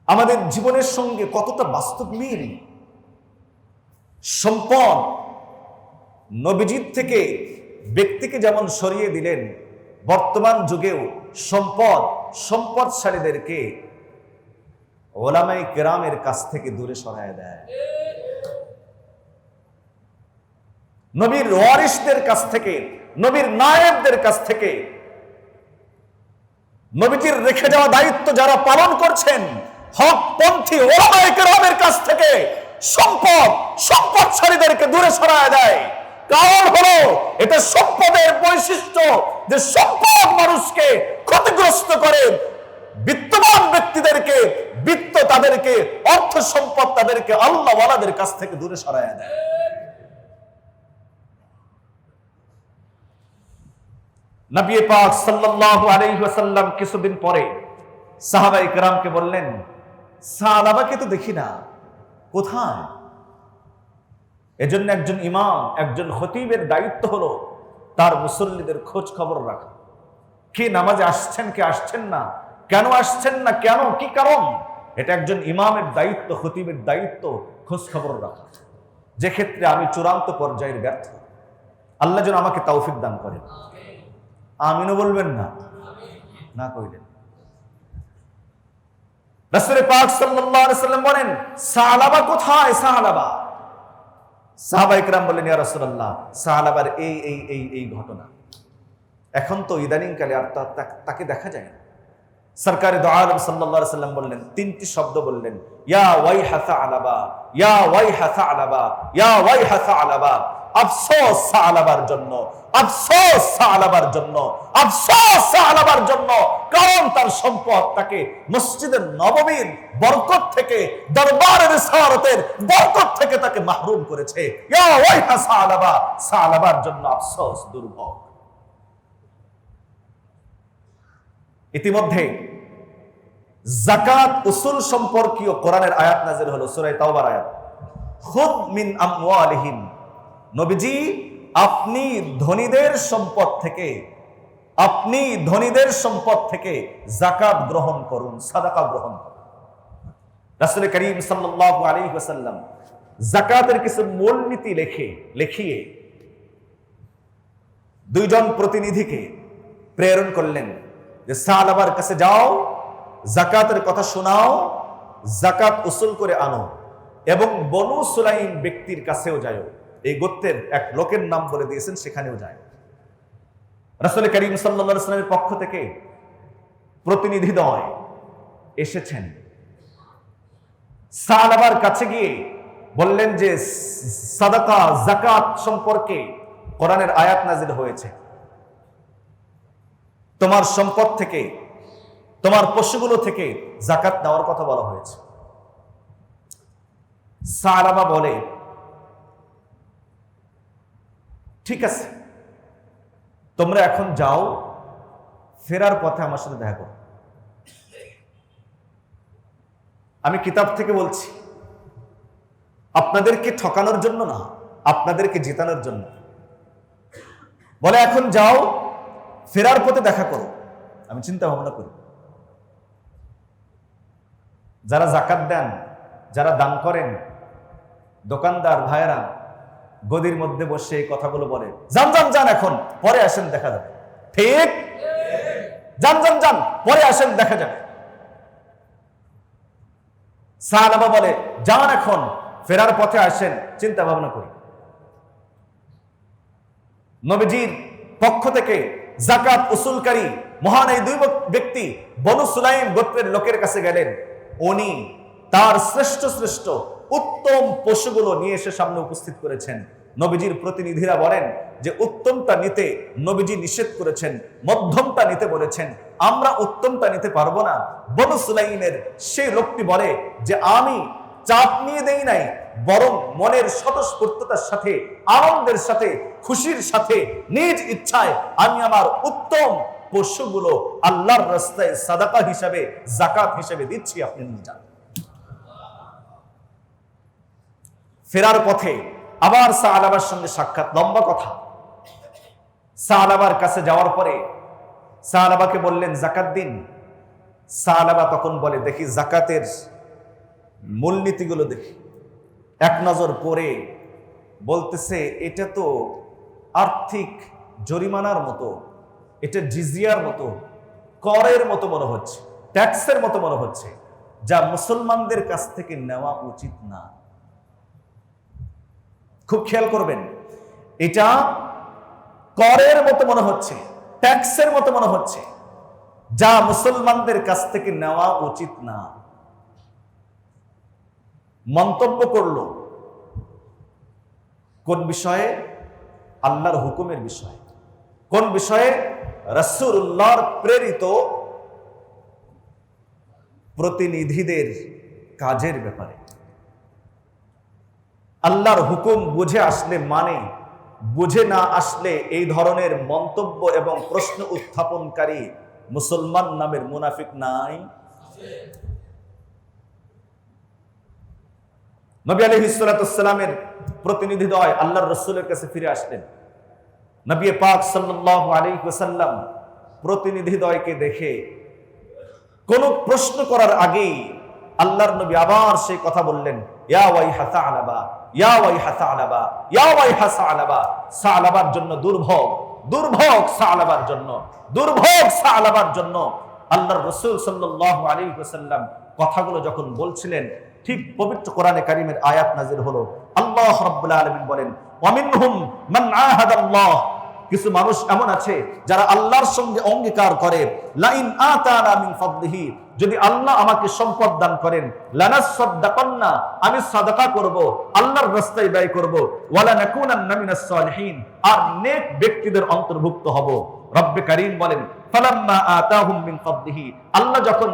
আমাদের জীবনের সঙ্গে কতটা বাস্তব মিল। সম্পদ নবীজির থেকে ব্যক্তিকে যেমন সরিয়ে দিলেন, বর্তমান যুগেও সম্পদশালীদেরকে ওলামায়ে কেরামের কাছ থেকে দূরে সরায় দেয়। নবীর ওয়ারিসদের কাছ থেকে, নবীর নায়েবদের কাছ থেকে, নবীজির রেখে যাওয়া দায়িত্ব যারা পালন করছেন, হকপন্থী ওলামায়ে কেরামের কাছ থেকে সম্পদশালীদেরকে দূরে সরায় দেয়। কারণ হলো, এটা সম্পদের বৈশিষ্ট্য যে সম্পদ মানুষকে ক্ষতিগ্রস্ত করে, বিত্তবান ব্যক্তিদেরকে, তাদেরকে, অর্থ সম্পদ তাদেরকে আল্লাহ ওয়ালাদের কাছ থেকে দূরে সরায় দেয়। নবী পাক সাল্লাল্লাহু আলাইহি ওয়াসাল্লাম কিছুদিন পরে সাহাবায়ে কেরামকে বললেন, সাহাবাকে তো দেখি না, কোথায়? এজন্য একজন ইমাম, একজন খতিবের দায়িত্ব হলো তার মুসল্লিদের খোঁজ খবর রাখা। কে নামাজে আসছেন, কে আসছেন না, কেন আসছেন না, কেন, কি কারণ, এটা একজন ইমামের দায়িত্ব, খতিবের দায়িত্ব খোঁজ খবর রাখা, যে ক্ষেত্রে আমি চূড়ান্ত পর্যায়ের ব্যর্থ। আল্লাহ যেন আমাকে তৌফিক দান করেন। আমিনও বলবেন না? না কইলেন। রাসূল পাক সাল্লাল্লাহু আলাইহি ওয়াসাল্লাম বলেন, সাহাবা কোথায়? সাহাবা, সাহাবা ইকরাম বললেন, ইয়া রাসূলুল্লাহ, সাহাবার এই ঘটনা। এখন তো ইদানিং কালে আর তাকে দেখা যায় না। সরকারে দো আলম সাল্লাল্লাহু আলাইহি ওয়াসাল্লাম বললেন, তিনটি শব্দ বললেন, ইয়া ওয়াইহা সালাবা, ইয়া ওয়াইহা সালাবা, ইয়া ওয়াইহা সালাবা। আফসোস সালাবার জন্য, আফসোস সালাবার জন্য, আফসোস সালাবার জন্য। কারণ তার সম্পদ তাকে মসজিদের নববীর বরকত থেকে, দরবারের রিসালাতের বরকত থেকে তাকে মাহরুম করেছে। ইয়া ওয়াইহা সালাবা, সালাবার জন্য আফসোস, দুর্ভোগ। ইতিমধ্যে যাকাত উসুল সম্পর্কীয় কোরআনের আয়াত নাযিল হলো, সূরা তাওবার আয়াত, খুদ মিন আমওয়ালিহিম, নবীজি আপনি ধনীদের সম্পদ থেকে, আপনি ধনীদের সম্পদ থেকে যাকাত গ্রহণ করুন, সাদাকা গ্রহণ করুন। রাসূল করিম সাল্লাল্লাহু আলাইহি ওয়াসাল্লাম যাকাতের কিছু মূলনীতি লিখিয়ে দুইজন প্রতিনিধিকে প্রেরণ করলেন যে সাহাবার কাছে যাও, যাকাতের কথা শোনাও, যাকাত উসুল করে আনো, এবং বনু সুলাইম ব্যক্তির কাছেও যাও। এই গোত্রের এক লোকের নাম বলে দিয়েছেন, সেখানেও যায়। রাসূল করিম সাল্লাল্লাহু আলাইহি ওয়াসাল্লামের পক্ষ থেকে প্রতিনিধিদ্বয় এসেছেন। সাহাবার কাছে গিয়ে বললেন যে সাদাকা, যাকাত সম্পর্কে কোরআনের আয়াত নাযিল হয়েছে, তোমার সম্পদ থেকে, তোমার পশুগুলো থেকে যাকাত নেওয়ার কথা বলা হয়েছে। সাহাবা বলে, ঠিক আছে, তোমরা এখন যাও, ফেরার পথে আমার সাথে দেখা করো। আমি কিতাব থেকে বলছি, আপনাদেরকে ঠকানোর জন্য না, আপনাদেরকে জেতানোর জন্য। বলে এখন যাও, ফেরার পথে দেখা করো। আমি চিন্তা ভাবনা করি, যারা যাকাত দেন, যারা দান করেন, দোকানদার ভাইয়েরা গদির মধ্যে বসে এই কথাগুলো বলে, যান যান যান, এখন পরে আসেন দেখা যাবে। ঠিক, যান যান যান, পরে আসেন দেখা যাবে। সাহাবা বলে, যান এখন, ফেরার পথে আসেন, চিন্তা ভাবনা করি। নবীজির পক্ষ থেকে যাকাত উসুলকারী মহান এই দুই ব্যক্তি বনু সুলাইম গোত্রের লোকের কাছে গেলেন। উনি তার শ্রেষ্ঠ শ্রেষ্ঠ উত্তম পশুগুলো নিয়ে এসে সামনে উপস্থিত করেছেন। নবীজির প্রতিনিধিরা বলেন যে উত্তমটা নিতে নবীজি নিষেধ করেছেন, মধ্যমটা নিতে বলেছেন। আমরা উত্তমটা নিতে পারবো না। বনু সুলাইমের সেই লোকটি বলে যে আমি চাপ নিয়ে দেই নাই, বরং মনের স্বতঃস্ফূর্ততার সাথে, আনন্দের সাথে, খুশির সাথে, নিজ ইচ্ছায় আমি আমার উত্তম পশুগুলো আল্লাহর রাস্তায় সাদাকা হিসাবে, যাকাত হিসাবে দিচ্ছি, আপনি নিয়ে যান। ফেরার পথে আবার সাহাবার সঙ্গে সাক্ষাৎ, লম্বা কথা। সাহাবার কাছে যাওয়ার পরে সাহাবাকে বললেন, যাকাত দিন। সাহাবা তখন বলে, দেখি যাকাতের মূলনীতিগুলো দেখি। এক নজর পড়ে বলতেছে, এটা তো আর্থিক জরিমানার মতো, এটা জিজিয়ার মতো, করের মতো মনে হচ্ছে, ট্যাক্সের মতো মনে হচ্ছে, যা মুসলমানদের কাছ থেকে নেওয়া উচিত না। খুব খেয়াল করবেন, এটা করের মতো মনে হচ্ছে, ট্যাক্সের মতো মনে হচ্ছে, যা মুসলমানদের কাছ থেকে নেওয়া উচিত না। মন্তব্য করল কোন বিষয়ে? আল্লাহর হুকুমের বিষয়ে। কোন বিষয়ে? রাসূলুল্লাহর প্রেরিত প্রতিনিধিদের কাজের ব্যাপারে। আল্লাহর হুকুম বুঝে আসলে মানে, বুঝে না আসলে এই ধরনের মন্তব্য এবং প্রশ্ন উত্থাপনকারী মুসলমান নামের মুনাফিক নাই? নবী আলাইহিস সালাতুস সালামের প্রতিনিধিদ্বয় আল্লাহর রাসূলের কাছে ফিরে আসলেন। নবী পাক সাল্লাল্লাহু আলাইহি ওয়াসাল্লাম প্রতিনিধিদ্বয়কে দেখে কোন প্রশ্ন করার আগেই আল্লাহর নবী আবার সেই কথা বললেন, ইয়া ওয়াইহা সালাবা, ইয়া ওয়াইহা সালাবা, ইয়া ওয়াইহা সালাবা। সালাবার জন্য দুর্ভোগ, দুর্ভোগ সালাবার জন্য, দুর্ভোগ সালাবার জন্য। আল্লাহর রাসূল সাল্লাল্লাহু আলাইহি ওয়াসাল্লাম কথাগুলো যখন বলছিলেন, ঠিক পবিত্র কোরআনে কারীমের আয়াত নাযিল হলো। আল্লাহ রাব্বুল আলামিন বলেন, ওয়া মিনহুম মান আহাদাল্লাহ, কিছু মানুষ এমন আছে যারা আল্লাহর সঙ্গে অঙ্গীকার করে, লাইন আতানা মিন ফাদলিহি, যদি আল্লাহ আমাকে সম্পদ দান করেন, লানাসাদদাকান্না, আমি সাদাকা করব, আল্লাহর রাস্তায় ব্যয় করব, ওয়ালা নাকুনান্না মিনাস সালিহিন, আর নেক ব্যক্তিদের অন্তর্ভুক্ত হব। রব্বে কারীম বলেন, ফালাম্মা আতাহুম মিন ফাদলিহি, আল্লাহ যখন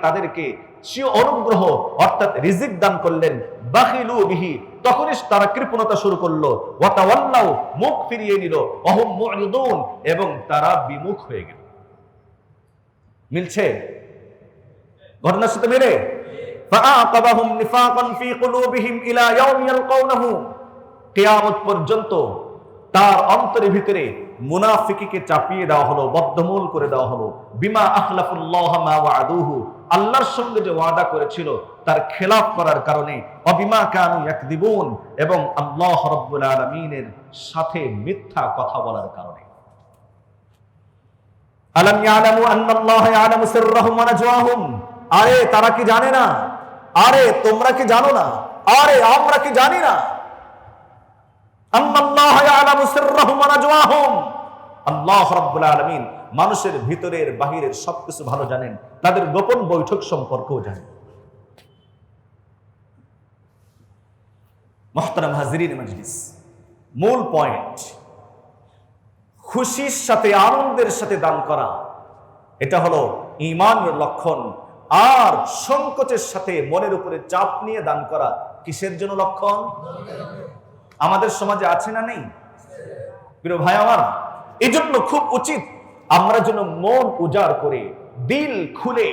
তাদেরকে সে অনুগ্রহ অর্থাৎ রিজিক দান করলেন, বাখিলু বিহি, তখনই তারা কৃপণতা শুরু করলো, ওয়া তাওয়াল্লাউ, মুখ ফিরিয়ে নিল, ওয়াহুম মুরিদুন, এবং তারা বিমুখ হয়ে গেল। মিলছে ঘটনার সাথে মিলে? ফাআকাবাহুম নিফাকান ফি কুলুবিহিম ইলা ইয়াউমি ইয়ালকাউনাহু, কিয়ামত পর্যন্ত তার অন্তরের ভিতরে মুনাফিকীকে চাপিয়ে দেওয়া হলো, বদ্ধমূল করে দেওয়া হলো। বিমা আখলাফুল্লাহ মা ওয়াদুহু, আল্লাহর সঙ্গে যে ওয়াদা করেছিল তার খেলাফ করার কারণে, অবিমা কানু ইয়াকদিবুন, এবং আল্লাহ রাব্বুল আলামিনের সাথে মিথ্যা কথা বলার কারণে। আলাম ইয়ালামু আন্নাল্লাহ ইয়ালামু সিররাহুম ওয়া নাজওয়াহুম, আরে তারা কি জানে না? আরে তোমরা কি জানো না? আরে আমরা কি জানি না? আল্লাহ ইয়ালামু সিররাহুম ওয়া নাজওয়াহুম, আল্লাহ রাব্বুল আলামিন মানুষের ভিতরের বাহিরের সবকিছু ভালো জানেন, তাদের গোপন বৈঠক সম্পর্কেও জানেন। মুহতারাম হাজিরিন মাজলিস, মূল পয়েন্ট, খুশির সাথে আনন্দের সাথে দান করা, এটা হলো ঈমানের লক্ষণ। আর সংকোচের সাথে মনের উপরে চাপ নিয়ে দান করা কিসের জন্য লক্ষণ? আমাদের সমাজে আছে না নেই? প্রিয় ভাই আমার, এই জন্য খুব উচিত আমরা যেন মন উজাড় করে, দিল খুলে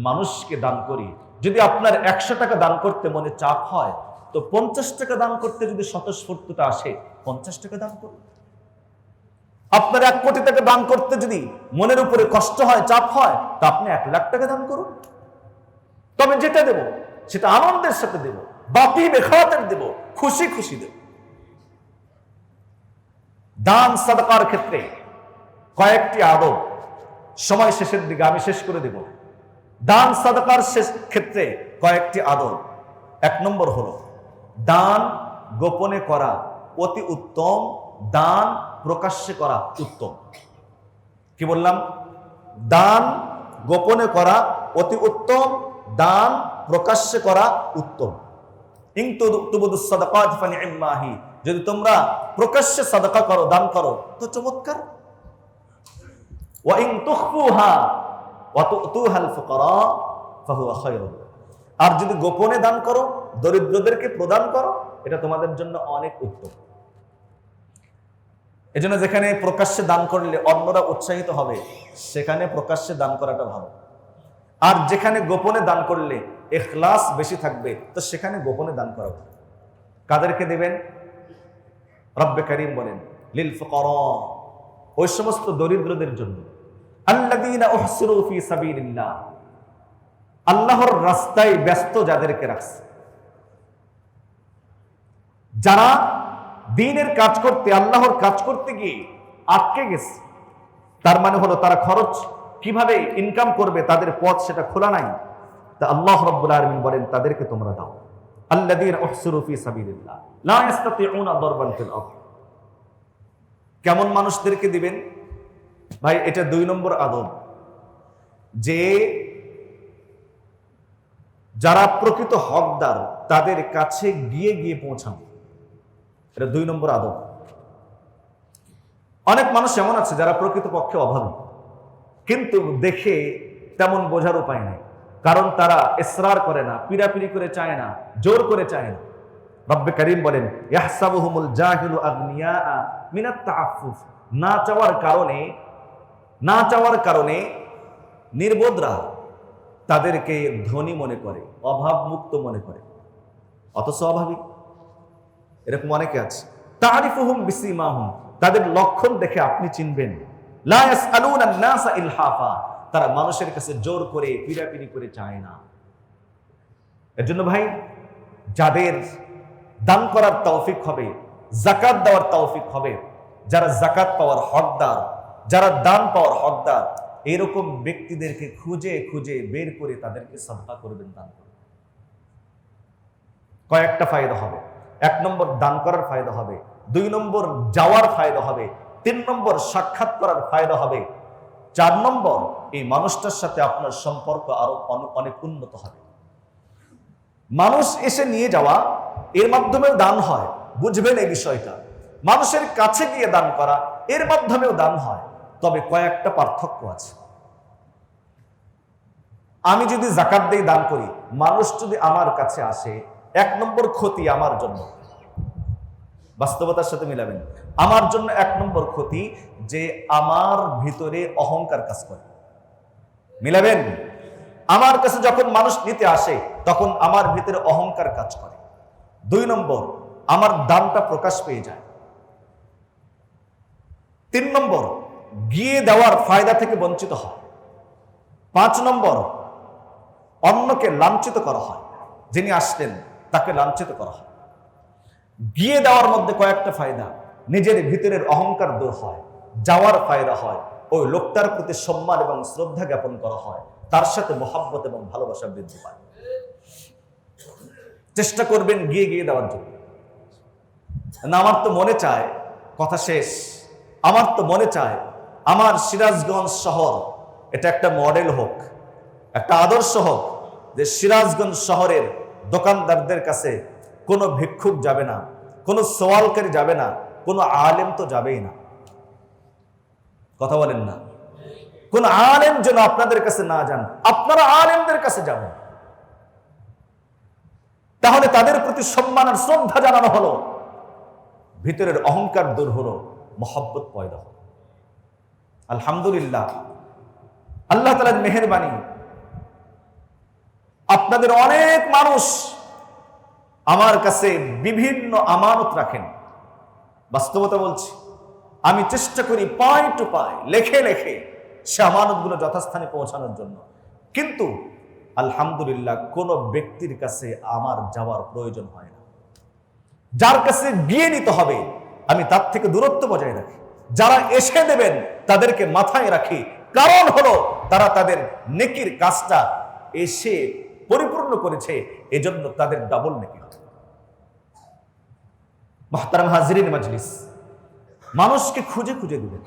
মানুষকে দান করি। যদি আপনার 100 টাকা দান করতে মনে চাপ হয়, তো 50 টাকা দান করতে যদি স্বতঃস্ফূর্ততা আসে, 50 টাকা দান করুন। আপনার 1 কোটি টাকা দান করতে যদি মনের উপরে কষ্ট হয়, চাপ হয়, তা আপনি 1 লাখ টাকা দান করুন। তবে যেটা দেব সেটা আনন্দের সাথে দেব, বাপি বেখাতের দেব, খুশি খুশি দেব। দান সাদাকার ক্ষেত্রে কয়েকটি আদব, সময় শেষের দিকে আমি শেষ করে দেব। দান সাদাকার ক্ষেত্রে কয়েকটি আদব। 1 নম্বর হলো দান গোপনে করা অতি উত্তম, দান প্রকাশ্যে করা উত্তম। কি বললাম? দান গোপনে করা অতি উত্তম, দান প্রকাশ্যে করা উত্তম। যদি তোমরা প্রকাশ্যে সাদাকা করো, দান করো, তো চমৎকার। আর যদি গোপনে দান করো, দরিদ্রদেরকে প্রদান করো, এটা তোমাদের জন্য অনেক উত্তম। এজন্য যেখানে প্রকাশ্যে দান করলে অন্যরা উৎসাহিত হবে, সেখানে প্রকাশ্যে দান করাটা ভালো। আর যেখানে গোপনে দান করলে ইখলাস বেশি থাকবে, তো সেখানে গোপনে দান করা। কাদেরকে দিবেন? রব্বে কারীম বলেন, লিল ফুকারা, ওই সমস্ত দরিদ্রদের জন্য, আল্লাযীনা উহসিরু ফি সাবিলিল্লাহ, আল্লাহর রাস্তায় ব্যস্ত যাদেরকে রাখছে, যারা দ্বীনের কাজ করতে, আল্লাহর কাজ করতে গিয়ে আটকে গেছে। তার মানে হলো তারা খরচ কিভাবে ইনকাম করবে, তাদের পথ সেটা খোলা নাই। তা আল্লাহ রাব্বুল আলামিন বলেন, তাদেরকে তোমরা দাও। আল্লাযীনা উহসিরু ফি সাবিলিল্লাহ লা ইস্তাতিউনা দারবান ফিল আরদ। কেমন মানুষদেরকে দিবেন ভাই? এটা 2 নম্বর আদব, যে যারা প্রকৃত হকদার তাদের কাছে গিয়ে গিয়ে পৌঁছানো, এটা 2 নম্বর আদব। অনেক মানুষ এমন আছে যারা প্রকৃতপক্ষে অভাবী, কিন্তু দেখে তেমন বোঝার উপায় নেই, কারণ তারা ইসরার করে না, পিড়াপিড়ি করে চায় না, জোর করে চায় না। রব্বে কারীম বলেন, ইয়াহসাবুহুমুল জাহিলু আগনিয়া মিনাত তাআফফুফ, না চাওয়ার কারণে নির্বোধরা তাদেরকে ধনী মনে করে, অভাব মুক্ত মনে করে, অথচ অভাবী। এরকম অনেকে আছে। তারিফুহুম বিসিমাহুম, তাদের লক্ষণ দেখে আপনি চিনবেন লা ইয়াসআলুনা আন-নাসা ইলহাফা, তারা মানুষের কাছে জোর করে পিড়াপিড়ি করে চায় না। এর জন্য ভাই, যাদের দান করার তৌফিক হবে, যাকাত দেওয়ার তৌফিক হবে, যারা যাকাত পাওয়ার হকদার, যারা দান পাওয়ার হকদার, এরকম ব্যক্তিদেরকে খুঁজে খুঁজে বের করে তাদেরকে সাদকা করবেন, দান করবেন। কয়েকটা ফায়দা হবে। 1 নম্বর দান করার ফায়দা হবে, 2 নম্বর যাওয়ার ফায়দা হবে, 3 নম্বর সাক্ষাৎ করার ফায়দা হবে, 4 নম্বর এই মানুষটার সাথে আপনার সম্পর্ক আরো অনেক উন্নত হবে। মানুষ এসে নিয়ে যাওয়া, এর মাধ্যমেও দান হয়, বুঝবেন এই বিষয়টা। মানুষের কাছে গিয়ে দান করা, এর মাধ্যমেও দান হয়, তবে কয়েকটা পার্থক্য আছে। আমি যদি যাকাত দিয়ে দান করি, মানুষ যদি আমার কাছে আসে, 1 নম্বর ক্ষতি আমার জন্য, বাস্তবতার সাথে মিলাবেন, আমার জন্য 1 নম্বর ক্ষতি যে আমার ভিতরে অহংকার কাজ করে। মিলাবেন? আমার কাছে যখন মানুষ নিতে আসে তখন আমার ভিতরে অহংকার কাজ করে। 2 নম্বর, আমার দানটা প্রকাশ পেয়ে যায়। 3 নম্বর, গিয়ে দেওয়ার ফায়দা থেকে বঞ্চিত হয়। 5 নম্বর, অন্যকে লাঞ্ছিত করা হয়, যিনি আসলেন তাকে লাঞ্ছিত করা হয়। গিয়ে দেওয়ার মধ্যে কয়েকটা ফায়দা, নিজের ভিতরের অহংকার দূর হয়, যাওয়ার ফায়দা হয়, ওই লোকটার প্রতি সম্মান এবং শ্রদ্ধা জ্ঞাপন করা হয়, তার সাথে মহব্বত এবং ভালোবাসা বৃদ্ধি পায়। চেষ্টা করবেন গিয়ে গিয়ে দেওয়ার জন্য। না, আমার তো মনে চায়, কথা শেষ, আমার তো মনে চায় আমার সিরাজগঞ্জ শহর এটা একটা মডেল হোক, একটা আদর্শ হোক, যে সিরাজগঞ্জ শহরের দোকানদারদের কাছে কোনো ভিক্ষুক যাবে না, কোনো সওয়ালকারী যাবে না, কোনো আলেম তো যাবেই না। কথা বলেন না? কোন আলেম যেন আপনাদের কাছে না যান, আপনারা আলেমদের কাছে যাবেন। তাহলে তাদের প্রতি সম্মান আর শ্রদ্ধা জানানো হলো, ভিতরের অহংকার দূর হলো, মহব্বত পয়দা হলো। আলহামদুলিল্লাহ, আল্লাহ তাআলার মেহেরবানি, আপনাদের অনেক মানুষ আমার কাছে বিভিন্ন আমানত রাখেন। বাস্তবতা বলছি, আমি চেষ্টা করি পাই টু পাই, লেখে লেখে সে আমানতগুলো যথাস্থানে পৌঁছানোর জন্য, কিন্তু আলহামদুলিল্লাহ কোন ব্যক্তির কাছে আমার যাওয়ার প্রয়োজন হয় না। যার কাছে গিয়ে নিতে হবে আমি তার থেকে দূরত্ব বজায় রাখি। যারা এসে দেবেন তাদেরকে মাথায় রাখি, কারণ হলো তারা তাদের নেকির কাজটা এসে পরিপূর্ণ করেছে, এজন্য তাদের ডাবল নেকি। মুহতারাম হাজিরিন মাজলিস, মানুষকে খুঁজে খুঁজে দিবেন।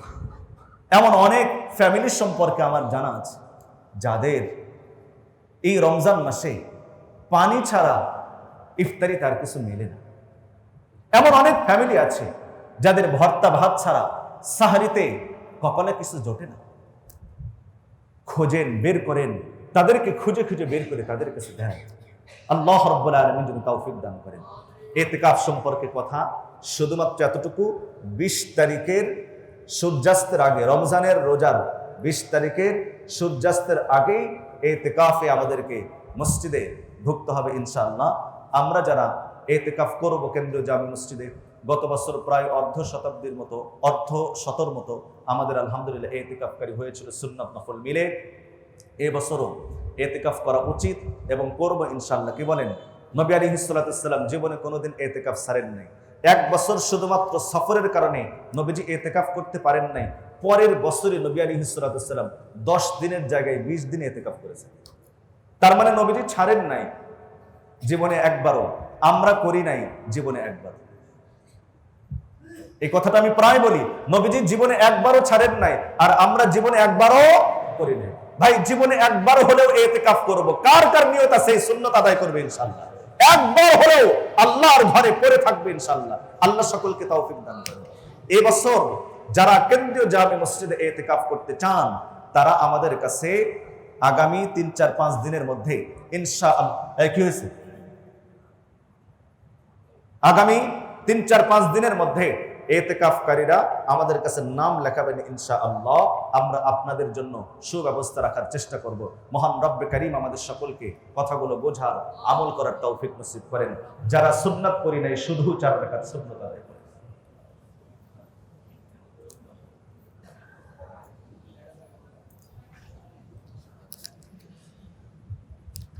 এমন অনেক ফ্যামিলির সম্পর্কে আমার জানা আছে যাদের এই রমজান মাসে পানি ছাড়া ইফতারি তার কিছু মেলে না। এমন অনেক ফ্যামিলি আছে যাদের ভর্তা ভাত ছাড়া সাহারিতে কপালে কিছু জোটে না। খোঁজেন, বের করেন, তাদেরকে খুঁজে খুঁজে বের করে তাদের কাছে দেন। আল্লাহ রাব্বুল আলামিন যেন তৌফিক দান করেন। ইতিকাফ সম্পর্কে কথা শুধুমাত্র এতটুকু, 20 তারিখের সূর্যাস্তের আগে, রমজানের রোজার 20 তারিখের সূর্যাস্তের আগেই ইতিকাফে আমাদেরকে মসজিদে ঢুকতে হবে ইনশাআল্লাহ। আমরা যারা ইতিকাফ করব কেন্দ্রীয় জামে মসজিদে, গত বছর প্রায় অর্ধ শতর মতো আমাদের আলহামদুলিল্লাহ ইতিকাফকারী হয়েছিল সুন্নাত নফল মিলে। এবছরও ইতিকাফ করা উচিত এবং করব ইনশাআল্লাহ। কি বলেন? নবী আলাইহিস সালাতু ওয়াস সালাম জীবনে কোনোদিন ইতিকাফ ছাড়েন নাই। 1 বছর শুধুমাত্র সফরের কারণে নবীজি ইতিকাফ করতে পারেন নাই। পরের বছরে নবী আলাইহিস সালাতু ওয়াস সালাম 10 দিনের জায়গায় 20 দিন ইতিকাফ করেছেন। তার মানে নবীজি ছাড়েন নাই জীবনে একবারও, আমরা করি নাই জীবনে একবার। এই কথাটা আমি প্রায় বলি, নবীজি জীবনে একবারও ছাড়েন নাই, আর আমরা জীবনে একবারও করি নাই। ভাই, জীবনে একবার হলেও ইতিকাফ করব। কার কার নিয়ত আছে এই সুন্নাত আদায় করবে ইনশাআল্লাহ? একবার হলেও আল্লাহর ঘরে পড়ে থাকবে ইনশাআল্লাহ। আল্লাহ সকলকে তৌফিক দান করুন। এই বছর যারা কেন্দ্রীয় জামে মসজিদে ইতিকাফ করতে চান তারা আমাদের কাছে আগামী 3-4-5 দিনের মধ্যে ইনশাআল্লাহ, কি হয়েছে, আগামী 3-4-5 দিনের মধ্যে ইতিকাফকারীরা আমাদের কাছে নাম লেখাবেন ইনশাআল্লাহ। আমরা আপনাদের জন্য সুব্যবস্থা রাখার চেষ্টা করব। মহান রব্বে কারীম আমাদের সকলকে কথাগুলো বোঝার, আমল করার তৌফিক নসিব করেন। যারা সুন্নাত করি নাই শুধু 4 রাকাত সুন্নাত আদায় করেন।